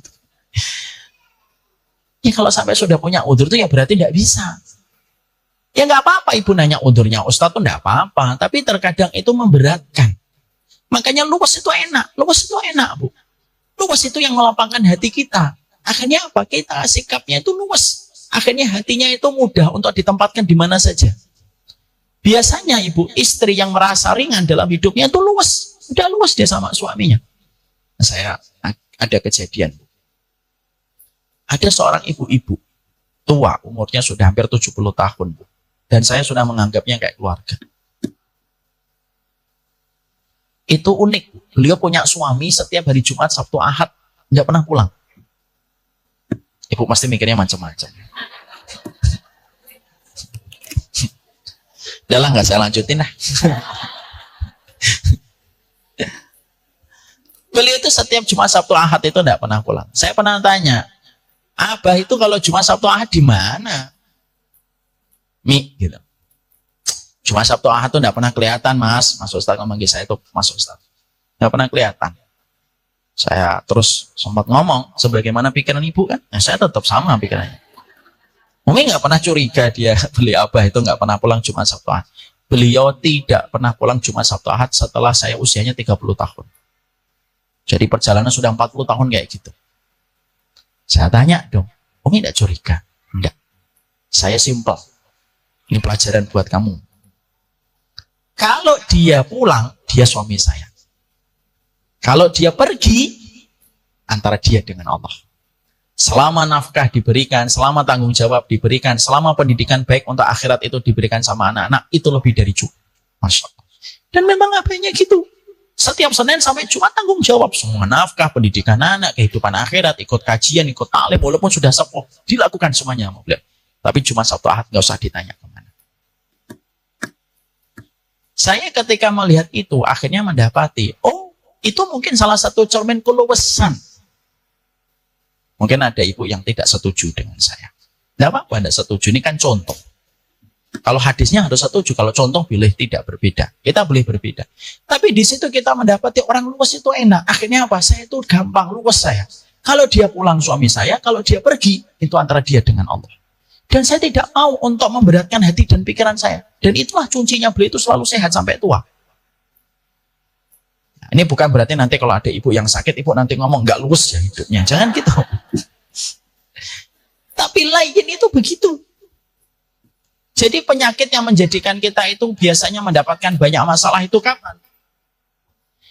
Ya kalau sampai sudah punya udzur tuh ya berarti nggak bisa. Ya nggak apa-apa ibu nanya udzurnya Ustaz tuh nggak apa-apa. Tapi terkadang itu memberatkan. Makanya luwes itu enak. Luwes itu enak, Bu. Luwes itu yang melapangkan hati kita. Akhirnya apa? Kita sikapnya itu luwes. Akhirnya hatinya itu mudah untuk ditempatkan di mana saja. Biasanya ibu, istri yang merasa ringan dalam hidupnya itu luwes. Udah luwes dia sama suaminya. Saya ada kejadian, Bu. Ada seorang ibu-ibu tua, umurnya sudah hampir 70 tahun, Bu. Dan saya sudah menganggapnya kayak keluarga. Itu unik. Beliau punya suami setiap hari Jumat, Sabtu, Ahad. Nggak pernah pulang. Ibu pasti mikirnya macam-macam. Udahlah, nggak saya lanjutin lah. Beliau itu setiap Jumat, Sabtu, Ahad itu tidak pernah pulang. Saya pernah tanya, Abah itu kalau Jumat, Sabtu, Ahad di mana? Mi, gitu. Jumat, Sabtu, Ahad itu tidak pernah kelihatan, Mas. Mas Ustaz memanggil saya itu Mas Ustaz. Tidak pernah kelihatan. Saya terus sempat ngomong, sebagaimana pikiran ibu kan, saya tetap sama pikirannya. Mungkin nggak pernah curiga dia, beliau Abah itu nggak pernah pulang Jumat, Sabtu, Ahad. Beliau tidak pernah pulang Jumat, Sabtu, Ahad setelah saya usianya 30 tahun. Jadi perjalanan sudah 40 tahun kayak gitu. Saya tanya dong, Umi nggak curiga? Enggak. Saya simpel. Ini pelajaran buat kamu. Kalau dia pulang, dia suami saya. Kalau dia pergi, antara dia dengan Allah. Selama nafkah diberikan, selama tanggung jawab diberikan, selama pendidikan baik untuk akhirat itu diberikan sama anak-anak, itu lebih dari cukup. Masya Allah. Dan memang apanya gitu. Setiap Senin sampai Jumat tanggung jawab. Semua nafkah, pendidikan anak, kehidupan akhirat, ikut kajian, ikut taklim, walaupun sudah sepuh, dilakukan semuanya. Tapi Jumat, Sabtu, Ahad nggak usah ditanya kemana. Saya ketika melihat itu, akhirnya mendapati, oh itu mungkin salah satu cermin keluasan. Mungkin ada ibu yang tidak setuju dengan saya. Tidak apa-apa, tidak setuju. Ini kan contoh. Kalau hadisnya harus setuju, kalau contoh boleh tidak berbeda. Kita boleh berbeda. Tapi di situ kita mendapati orang luwes itu enak. Akhirnya apa? Saya itu gampang luwes saya. Kalau dia pulang suami saya, kalau dia pergi, itu antara dia dengan Allah. Dan saya tidak mau untuk memberatkan hati dan pikiran saya. Dan itulah kuncinya beliau itu selalu sehat sampai tua. Ini bukan berarti nanti kalau ada ibu yang sakit, ibu nanti ngomong nggak luwes ya hidupnya. Jangan gitu. Tapi lain itu begitu. Jadi penyakit yang menjadikan kita itu biasanya mendapatkan banyak masalah itu kapan?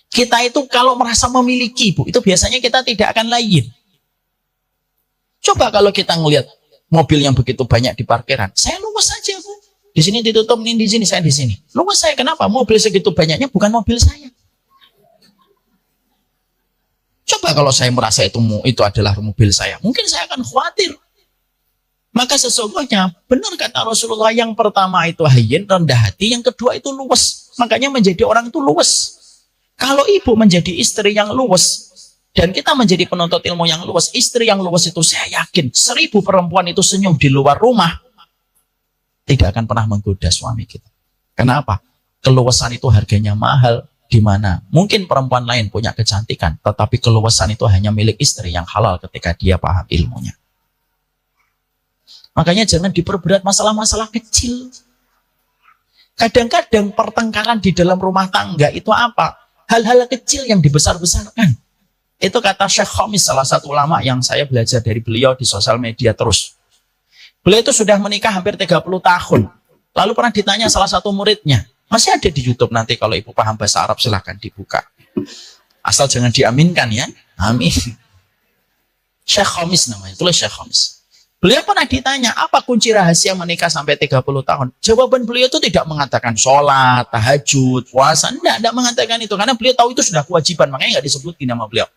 Kita itu kalau merasa memiliki, Bu, itu biasanya kita tidak akan lain. Coba kalau kita ngelihat mobil yang begitu banyak di parkiran, saya luwes saja, Bu. Di sini ditutup, ini di sini, saya di sini. Luwes saya, kenapa? Mobil segitu banyaknya bukan mobil saya. Coba kalau saya merasa itu adalah mobil saya, mungkin saya akan khawatir. Maka sesungguhnya benar kata Rasulullah, yang pertama itu hayyin, rendah hati, yang kedua itu luwes. Makanya menjadi orang itu luwes. Kalau ibu menjadi istri yang luwes dan kita menjadi penuntut ilmu yang luwes, istri yang luwes itu saya yakin 1000 perempuan itu senyum di luar rumah tidak akan pernah menggoda suami kita. Kenapa? Keluwesan itu harganya mahal. Di mana mungkin perempuan lain punya kecantikan, tetapi keluasan itu hanya milik istri yang halal ketika dia paham ilmunya. Makanya jangan diperberat masalah-masalah kecil. Kadang-kadang pertengkaran di dalam rumah tangga itu apa? Hal-hal kecil yang dibesar-besarkan. Itu kata Syekh Khamis, salah satu ulama yang saya belajar dari beliau di sosial media terus. Beliau itu sudah menikah hampir 30 tahun. Lalu pernah ditanya salah satu muridnya, masih ada di YouTube, nanti kalau ibu paham bahasa Arab silahkan dibuka. Asal jangan diaminkan ya. Amin. Syekh Khamis namanya, tulis Syekh Khamis. Beliau pernah ditanya, apa kunci rahasia menikah sampai 30 tahun? Jawaban beliau itu tidak mengatakan sholat, tahajud, puasa. Tidak mengatakan itu. Karena beliau tahu itu sudah kewajiban, makanya nggak disebut di nama beliau.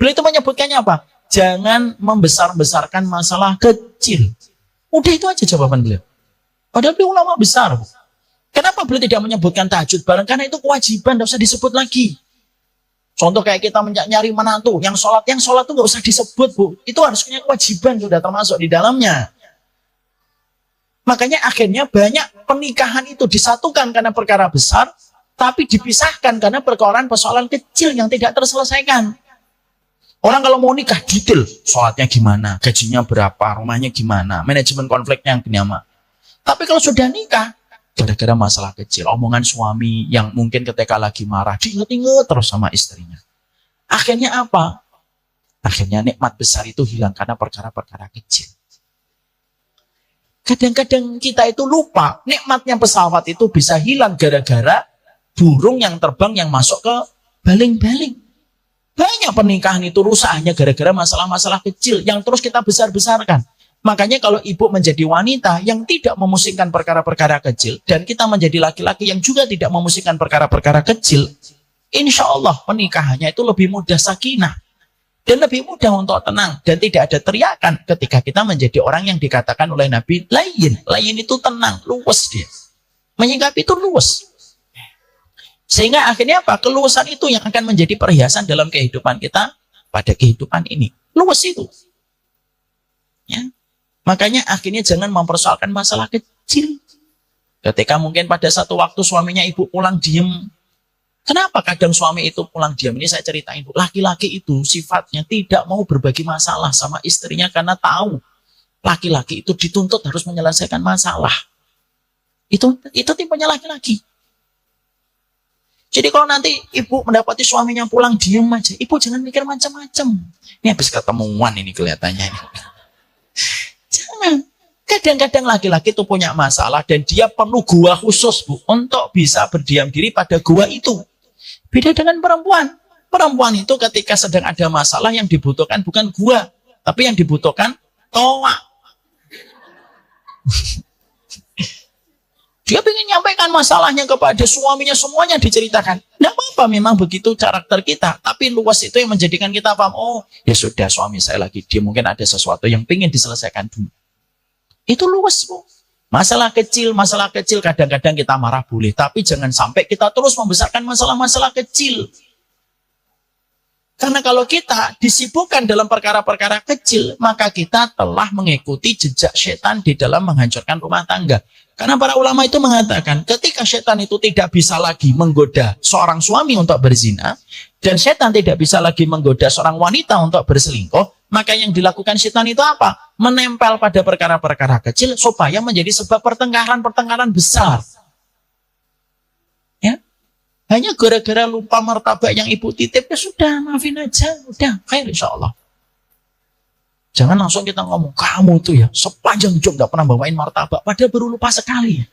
Beliau itu menyebutkannya apa? Jangan membesar-besarkan masalah kecil. Udah itu aja jawaban beliau. Padahal beliau ulama besar. Kenapa beliau tidak menyebutkan tahajud bareng? Karena itu kewajiban, tidak usah disebut lagi. Contoh kayak kita nyari menantu, yang sholat itu nggak usah disebut, Bu. Itu harusnya kewajiban, sudah termasuk di dalamnya. Makanya akhirnya banyak pernikahan itu disatukan karena perkara besar, tapi dipisahkan karena persoalan kecil yang tidak terselesaikan. Orang kalau mau nikah detail, sholatnya gimana, gajinya berapa, rumahnya gimana, manajemen konfliknya yang gimana. Tapi kalau sudah nikah, gara-gara masalah kecil, omongan suami yang mungkin ketika lagi marah, diinget-inget terus sama istrinya. Akhirnya apa? Akhirnya nikmat besar itu hilang karena perkara-perkara kecil. Kadang-kadang kita itu lupa, nikmatnya pesawat itu bisa hilang gara-gara burung yang terbang yang masuk ke baling-baling. Banyak pernikahan itu rusak hanya gara-gara masalah-masalah kecil yang terus kita besar-besarkan. Makanya kalau ibu menjadi wanita yang tidak memusingkan perkara-perkara kecil, dan kita menjadi laki-laki yang juga tidak memusingkan perkara-perkara kecil, insya Allah pernikahannya itu lebih mudah sakinah. Dan lebih mudah untuk tenang. Dan tidak ada teriakan ketika kita menjadi orang yang dikatakan oleh Nabi layyin. Layyin itu tenang, luwes dia. Menyikapi itu luwes. Sehingga akhirnya apa? Keluasan itu yang akan menjadi perhiasan dalam kehidupan kita pada kehidupan ini. Luwes itu. Ya. Makanya akhirnya jangan mempersoalkan masalah kecil. Ketika mungkin pada satu waktu suaminya ibu pulang diem. Kenapa kadang suami itu pulang diam? Ini saya ceritain, Bu. Laki-laki itu sifatnya tidak mau berbagi masalah sama istrinya karena tahu laki-laki itu dituntut harus menyelesaikan masalah. Itu tipenya laki-laki. Jadi kalau nanti ibu mendapati suaminya pulang diam aja, ibu jangan mikir macam-macam. Ini habis ketemuan ini kelihatannya. Jangan. Kadang-kadang laki-laki itu punya masalah dan dia perlu gua khusus, Bu, untuk bisa berdiam diri pada gua itu. Beda dengan perempuan. Perempuan itu ketika sedang ada masalah yang dibutuhkan bukan gua, tapi yang dibutuhkan toa. Dia ingin nyampaikan masalahnya kepada suaminya, semuanya diceritakan. Tidak apa-apa, memang begitu karakter kita. Tapi luas itu yang menjadikan kita paham, oh ya sudah suami saya lagi, dia mungkin ada sesuatu yang ingin diselesaikan dulu. Itu luas, Bu. Masalah kecil kadang-kadang kita marah boleh. Tapi jangan sampai kita terus membesarkan masalah-masalah kecil. Karena kalau kita disibukkan dalam perkara-perkara kecil, maka kita telah mengikuti jejak setan di dalam menghancurkan rumah tangga. Karena para ulama itu mengatakan, ketika setan itu tidak bisa lagi menggoda seorang suami untuk berzina, dan setan tidak bisa lagi menggoda seorang wanita untuk berselingkuh, maka yang dilakukan setan itu apa? Menempel pada perkara-perkara kecil supaya menjadi sebab pertengkaran-pertengkaran besar. Ya, hanya gara-gara lupa martabak yang ibu titip, ya sudah, maafin aja, udah, khair insya Allah. Jangan langsung kita ngomong, kamu tuh ya sepanjang hidup gak pernah bawain martabak, padahal baru lupa sekali.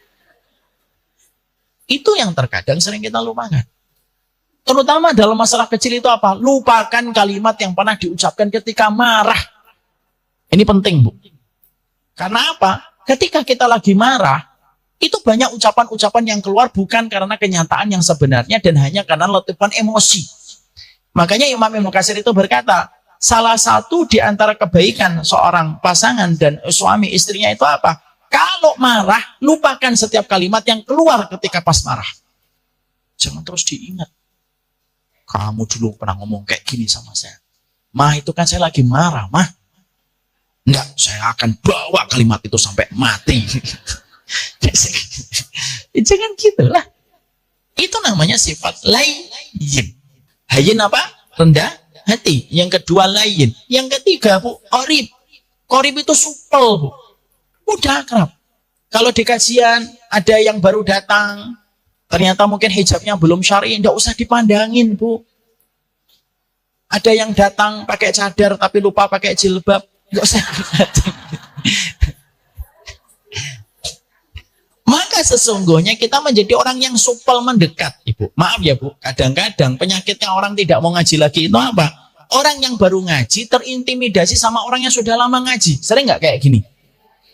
Itu yang terkadang sering kita lupakan. Terutama dalam masalah kecil itu apa? Lupakan kalimat yang pernah diucapkan ketika marah. Ini penting, Bu. Karena apa? Ketika kita lagi marah, itu banyak ucapan-ucapan yang keluar bukan karena kenyataan yang sebenarnya dan hanya karena letupan emosi. Makanya Imam Ibnu Katsir itu berkata, salah satu di antara kebaikan seorang pasangan dan suami istrinya itu apa? Kalau marah, lupakan setiap kalimat yang keluar ketika pas marah. Jangan terus diingat. Kamu dulu pernah ngomong kayak gini sama saya. Mah, itu kan saya lagi marah, Mah. Enggak, saya akan bawa kalimat itu sampai mati. Jangan gitulah. Itu namanya sifat layyin. Hayyin apa? Rendah hati. Yang kedua layyin. Yang ketiga, Bu, qorib. Qorib itu supel, Bu. Mudah akrab. Kalau di kajian ada yang baru datang, ternyata mungkin hijabnya belum syar'i, enggak usah dipandangin, Bu. Ada yang datang pakai cadar tapi lupa pakai jilbab, enggak usah dipandangin. Maka sesungguhnya kita menjadi orang yang supel mendekat, Ibu. Maaf ya, Bu, kadang-kadang penyakitnya orang tidak mau ngaji lagi itu apa? Orang yang baru ngaji terintimidasi sama orang yang sudah lama ngaji. Sering nggak kayak gini?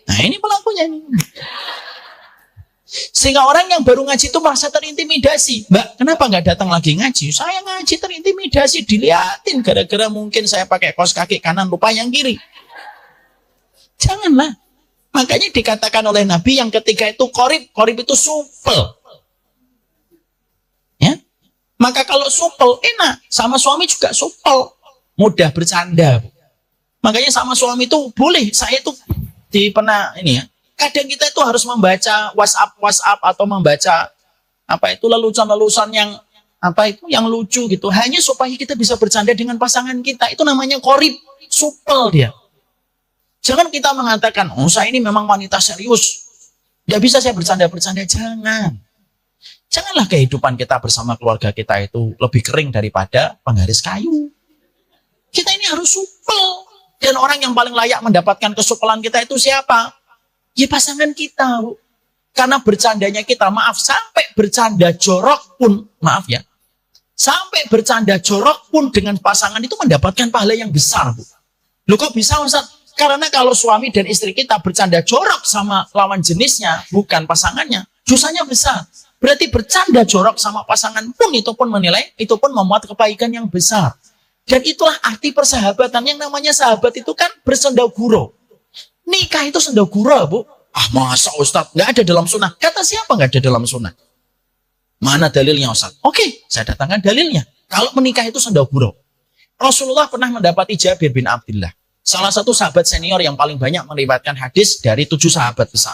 Nah, ini pelakunya nih. Sehingga orang yang baru ngaji itu merasa terintimidasi. Mbak, kenapa nggak datang lagi ngaji? Saya ngaji terintimidasi, diliatin gara-gara mungkin saya pakai kaos kaki kanan lupa yang kiri. Janganlah. Makanya dikatakan oleh Nabi yang ketiga itu qorib itu supel. Ya. Maka kalau supel enak, sama suami juga supel, mudah bercanda. Makanya sama suami itu boleh, saya itu pernah ini ya. Kadang kita itu harus membaca WhatsApp atau membaca apa itu lelucon-lelucon yang apa itu yang lucu gitu, hanya supaya kita bisa bercanda dengan pasangan kita. Itu namanya qorib, supel dia. Jangan kita mengatakan, oh saya ini memang wanita serius, tidak bisa saya bercanda-bercanda. Janganlah kehidupan kita bersama keluarga kita itu lebih kering daripada penggaris kayu. Kita ini harus supel. Dan orang yang paling layak mendapatkan kesupelan kita itu siapa? Ya pasangan kita. Karena bercandanya kita, maaf, sampai bercanda jorok pun, maaf ya, sampai bercanda jorok pun dengan pasangan itu mendapatkan pahala yang besar, Bu. Loh kok bisa, Ustaz? Karena kalau suami dan istri kita bercanda jorok sama lawan jenisnya, bukan pasangannya, dosanya besar. Berarti bercanda jorok sama pasangan pun itu pun menilai, itu pun memuat kebaikan yang besar. Dan itulah arti persahabatan. Yang namanya sahabat itu kan bersendaguro. Nikah itu sendaguro, Bu. Ah, masa Ustadz? Nggak ada dalam sunnah. Kata siapa nggak ada dalam sunnah? Mana dalilnya Ustadz? Oke, saya datangkan dalilnya. Kalau menikah itu sendaguro. Rasulullah pernah mendapati Jabir bin Abdullah. Salah satu sahabat senior yang paling banyak meriwayatkan hadis dari 7 sahabat besar.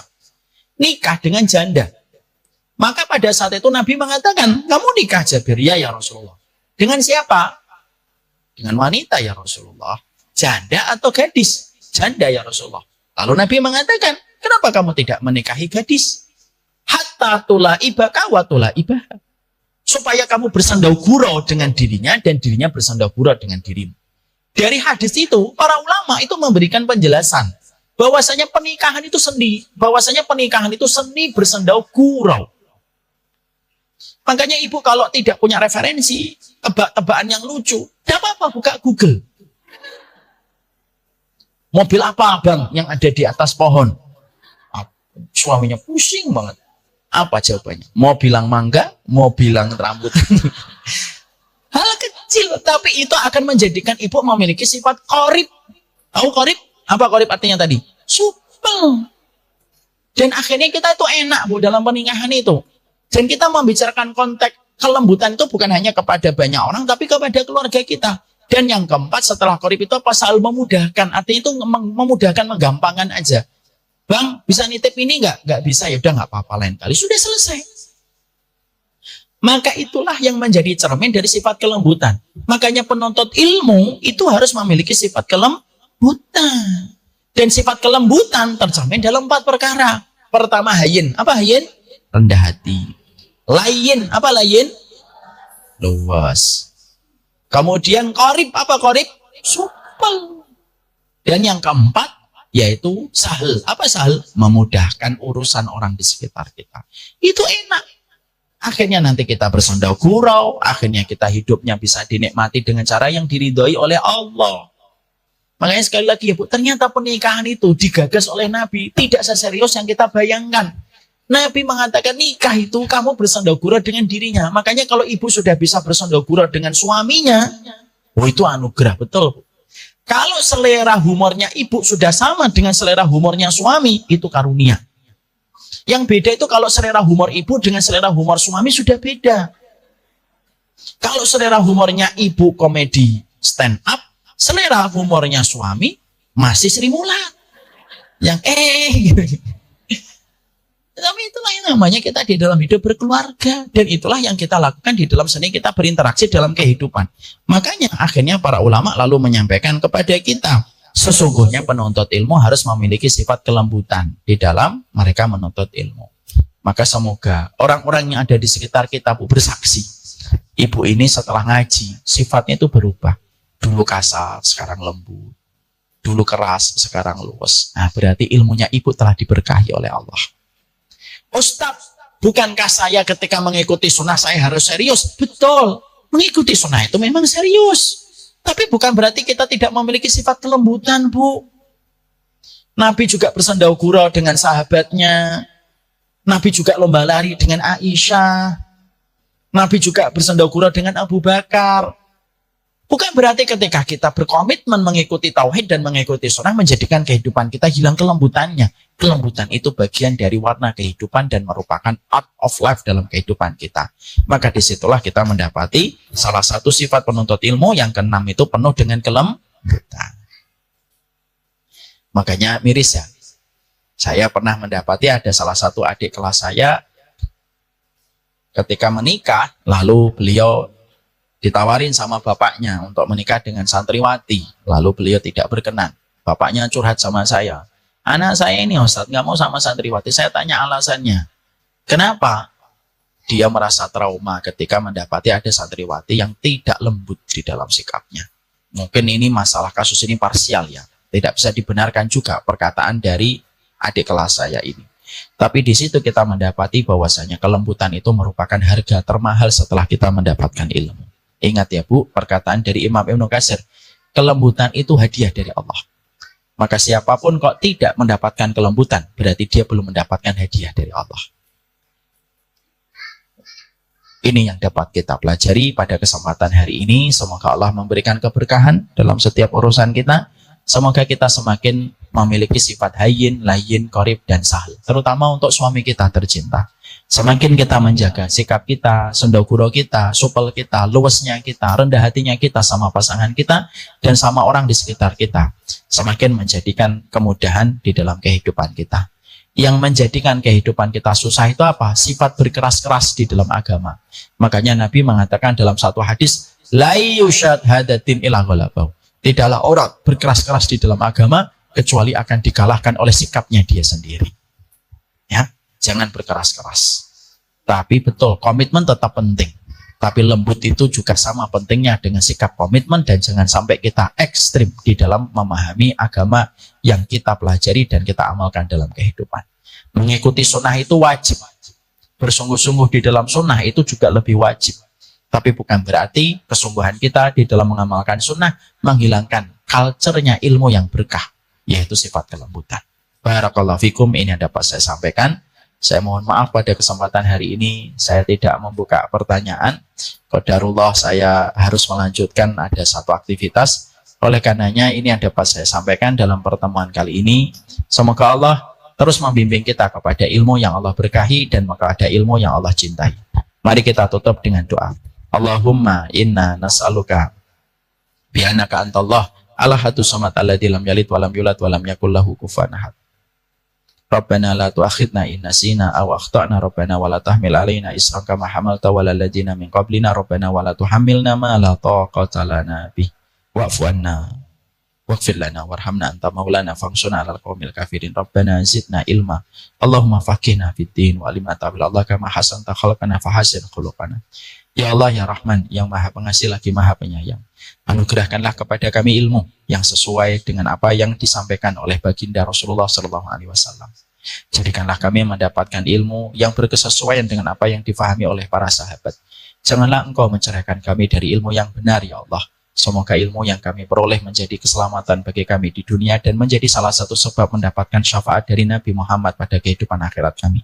Nikah dengan janda. Maka pada saat itu Nabi mengatakan, kamu nikah Jabir? Ya Rasulullah. Dengan siapa? Dengan wanita ya Rasulullah. Janda atau gadis? Janda ya Rasulullah. Lalu Nabi mengatakan, kenapa kamu tidak menikahi gadis? Hatta tulaibaka wa tulaibaha. Supaya kamu bersendagurau dengan dirinya dan dirinya bersendagurau dengan dirimu. Dari hadis itu, para ulama itu memberikan penjelasan bahwasanya pernikahan itu seni bersendagurau. Makanya ibu kalau tidak punya referensi, tebak-tebakan yang lucu, tidak apa-apa buka Google. Mobil apa bang yang ada di atas pohon? Suaminya pusing banget. Apa jawabannya? Mau bilang mangga, mau bilang rambutan. Hal kecil, tapi itu akan menjadikan ibu memiliki sifat qorib. Tahu qorib? Apa qorib artinya tadi? Supel. Dan akhirnya kita itu enak Bu dalam pernikahan itu. Dan kita membicarakan konteks kelembutan itu bukan hanya kepada banyak orang, tapi kepada keluarga kita. Dan yang keempat setelah qorib itu apa? Selalu memudahkan. Artinya itu memudahkan, menggampangkan aja. Bang, bisa nitip ini nggak? Nggak bisa, ya udah nggak apa-apa, lain kali. Sudah selesai. Maka itulah yang menjadi cermin dari sifat kelembutan. Makanya penuntut ilmu itu harus memiliki sifat kelembutan. Dan sifat kelembutan tercermin dalam 4 perkara. Pertama hayyin. Apa hayyin? Rendah hati. Layyin. Apa layyin? Luas. Kemudian qorib. Apa qorib? Supel. Dan yang keempat yaitu sahal. Apa sahal? Memudahkan urusan orang di sekitar kita. Itu enak. Akhirnya nanti kita bersendagurau, akhirnya kita hidupnya bisa dinikmati dengan cara yang diridhoi oleh Allah. Makanya sekali lagi ya Bu, ternyata pernikahan itu digagas oleh Nabi tidak seserius yang kita bayangkan. Nabi mengatakan nikah itu kamu bersendagurau dengan dirinya. Makanya kalau ibu sudah bisa bersendagurau dengan suaminya, oh itu anugerah betul. Kalau selera humornya ibu sudah sama dengan selera humornya suami, itu karunia. Yang beda itu kalau selera humor ibu dengan selera humor suami sudah beda. Kalau selera humornya ibu komedi stand up, selera humornya suami masih Sri Mulat. Yang gitu. Tapi itulah yang namanya kita di dalam hidup berkeluarga. Dan itulah yang kita lakukan di dalam seni kita berinteraksi dalam kehidupan. Makanya akhirnya para ulama lalu menyampaikan kepada kita, sesungguhnya penuntut ilmu harus memiliki sifat kelembutan di dalam mereka menuntut ilmu. Maka semoga orang-orang yang ada di sekitar kita Bu bersaksi. Ibu ini setelah ngaji, sifatnya itu berubah. Dulu kasar, sekarang lembut. Dulu keras, sekarang luwes. Nah berarti ilmunya ibu telah diberkahi oleh Allah. Ustadz, bukankah saya ketika mengikuti sunnah saya harus serius? Betul, mengikuti sunnah itu memang serius. Tapi bukan berarti kita tidak memiliki sifat kelembutan, Bu. Nabi juga bersendagurau dengan sahabatnya. Nabi juga lomba lari dengan Aisyah. Nabi juga bersendagurau dengan Abu Bakar. Bukan berarti ketika kita berkomitmen mengikuti tauhid dan mengikuti sunnah menjadikan kehidupan kita hilang kelembutannya. Kelembutan itu bagian dari warna kehidupan dan merupakan art of life dalam kehidupan kita. Maka disitulah kita mendapati salah satu sifat penuntut ilmu yang keenam itu penuh dengan kelembutan. Makanya miris ya. Saya pernah mendapati ada salah satu adik kelas saya ketika menikah, lalu beliau ditawarin sama bapaknya untuk menikah dengan santriwati. Lalu beliau tidak berkenan. Bapaknya curhat sama saya. Anak saya ini Ustadz nggak mau sama santriwati. Saya tanya alasannya. Kenapa? Dia merasa trauma ketika mendapati ada santriwati yang tidak lembut di dalam sikapnya. Mungkin ini masalah kasus ini parsial ya. Tidak bisa dibenarkan juga perkataan dari adik kelas saya ini. Tapi di situ kita mendapati bahwasanya kelembutan itu merupakan harga termahal setelah kita mendapatkan ilmu. Ingat ya Bu, perkataan dari Imam Ibnu Katsir, kelembutan itu hadiah dari Allah. Maka siapapun kok tidak mendapatkan kelembutan, berarti dia belum mendapatkan hadiah dari Allah. Ini yang dapat kita pelajari pada kesempatan hari ini. Semoga Allah memberikan keberkahan dalam setiap urusan kita. Semoga kita semakin memiliki sifat hayyin, layyin, qorib, dan sahal. Terutama untuk suami kita tercinta. Semakin kita menjaga sikap kita, sendaguro kita, supel kita, luwesnya kita, rendah hatinya kita sama pasangan kita, dan sama orang di sekitar kita. Semakin menjadikan kemudahan di dalam kehidupan kita. Yang menjadikan kehidupan kita susah itu apa? Sifat berkeras-keras di dalam agama. Makanya Nabi mengatakan dalam satu hadis, la yushad hadatin ila ghalabau. Tidaklah orang berkeras-keras di dalam agama kecuali akan dikalahkan oleh sikapnya dia sendiri. Ya, jangan berkeras-keras. Tapi betul, komitmen tetap penting. Tapi lembut itu juga sama pentingnya dengan sikap komitmen, dan jangan sampai kita ekstrim di dalam memahami agama yang kita pelajari dan kita amalkan dalam kehidupan. Mengikuti sunnah itu wajib. Bersungguh-sungguh di dalam sunnah itu juga lebih wajib. Tapi bukan berarti kesungguhan kita di dalam mengamalkan sunnah menghilangkan culture-nya ilmu yang berkah, yaitu sifat kelembutan. Barakallahu fikum, ini yang dapat saya sampaikan. Saya mohon maaf pada kesempatan hari ini saya tidak membuka pertanyaan. Qadarullah saya harus melanjutkan ada satu aktivitas. Oleh karenanya ini yang dapat saya sampaikan dalam pertemuan kali ini. Semoga Allah terus membimbing kita kepada ilmu yang Allah berkahi dan kepada ilmu yang Allah cintai. Mari kita tutup dengan doa. Allahumma inna nas'aluka bi'annaka antallah al-ahadu samad alladzi lam yalid wa lam yulad wa lam yakul lahu kufuwan ahad. Rabbana la tu'akhidna in nasina aw akhtana rabbana wa la tahmil alaina isran kama hamalta wa lal ladzina min qablina rabbana wa la tuhammilna ma la taqata lana bih wa'fu anna waghfir lana warhamna anta maulana fansurna 'alal qaumil kafirin. Rabbana zidna ilma Allahumma faqihna fid din wa alimna ta'ala Allah kama hasanta khalaqana fahasin khuluqana. Ya Allah ya Rahman, yang Maha Pengasih lagi Maha Penyayang, anugerahkanlah kepada kami ilmu yang sesuai dengan apa yang disampaikan oleh baginda Rasulullah SAW. Jadikanlah kami mendapatkan ilmu yang berkesesuaian dengan apa yang difahami oleh para sahabat. Janganlah Engkau mencerahkan kami dari ilmu yang benar ya Allah. Semoga ilmu yang kami peroleh menjadi keselamatan bagi kami di dunia dan menjadi salah satu sebab mendapatkan syafaat dari Nabi Muhammad pada kehidupan akhirat kami.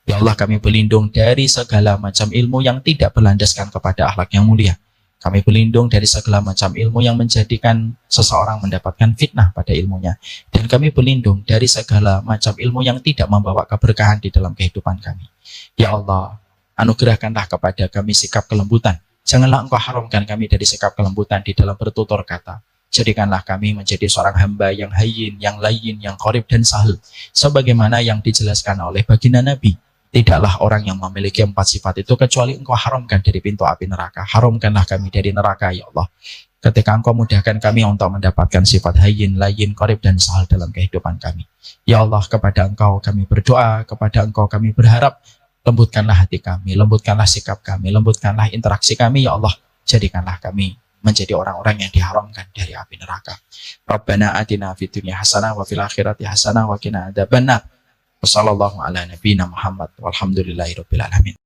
Ya Allah, kami berlindung dari segala macam ilmu yang tidak berlandaskan kepada akhlak yang mulia. Kami berlindung dari segala macam ilmu yang menjadikan seseorang mendapatkan fitnah pada ilmunya. Dan kami berlindung dari segala macam ilmu yang tidak membawa keberkahan di dalam kehidupan kami. Ya Allah, anugerahkanlah kepada kami sikap kelembutan. Janganlah Engkau haramkan kami dari sikap kelembutan di dalam bertutur kata. Jadikanlah kami menjadi seorang hamba yang hayyin, yang layyin, yang qorib dan sahal. Sebagaimana yang dijelaskan oleh baginda Nabi. Tidaklah orang yang memiliki 4 sifat itu kecuali Engkau haramkan dari pintu api neraka. Haramkanlah kami dari neraka ya Allah. Ketika Engkau mudahkan kami untuk mendapatkan sifat hayyin, layyin, qorib dan sahal dalam kehidupan kami. Ya Allah, kepada Engkau kami berdoa, kepada Engkau kami berharap. Lembutkanlah hati kami, lembutkanlah sikap kami, lembutkanlah interaksi kami, ya Allah. Jadikanlah kami menjadi orang-orang yang diharamkan dari api neraka. Rabbana atina fid dunya hasanah wa fil akhirati hasanah wa qina adzabannar. Wassallallahu ala nabiyyina Muhammad walhamdulillahirabbil alamin.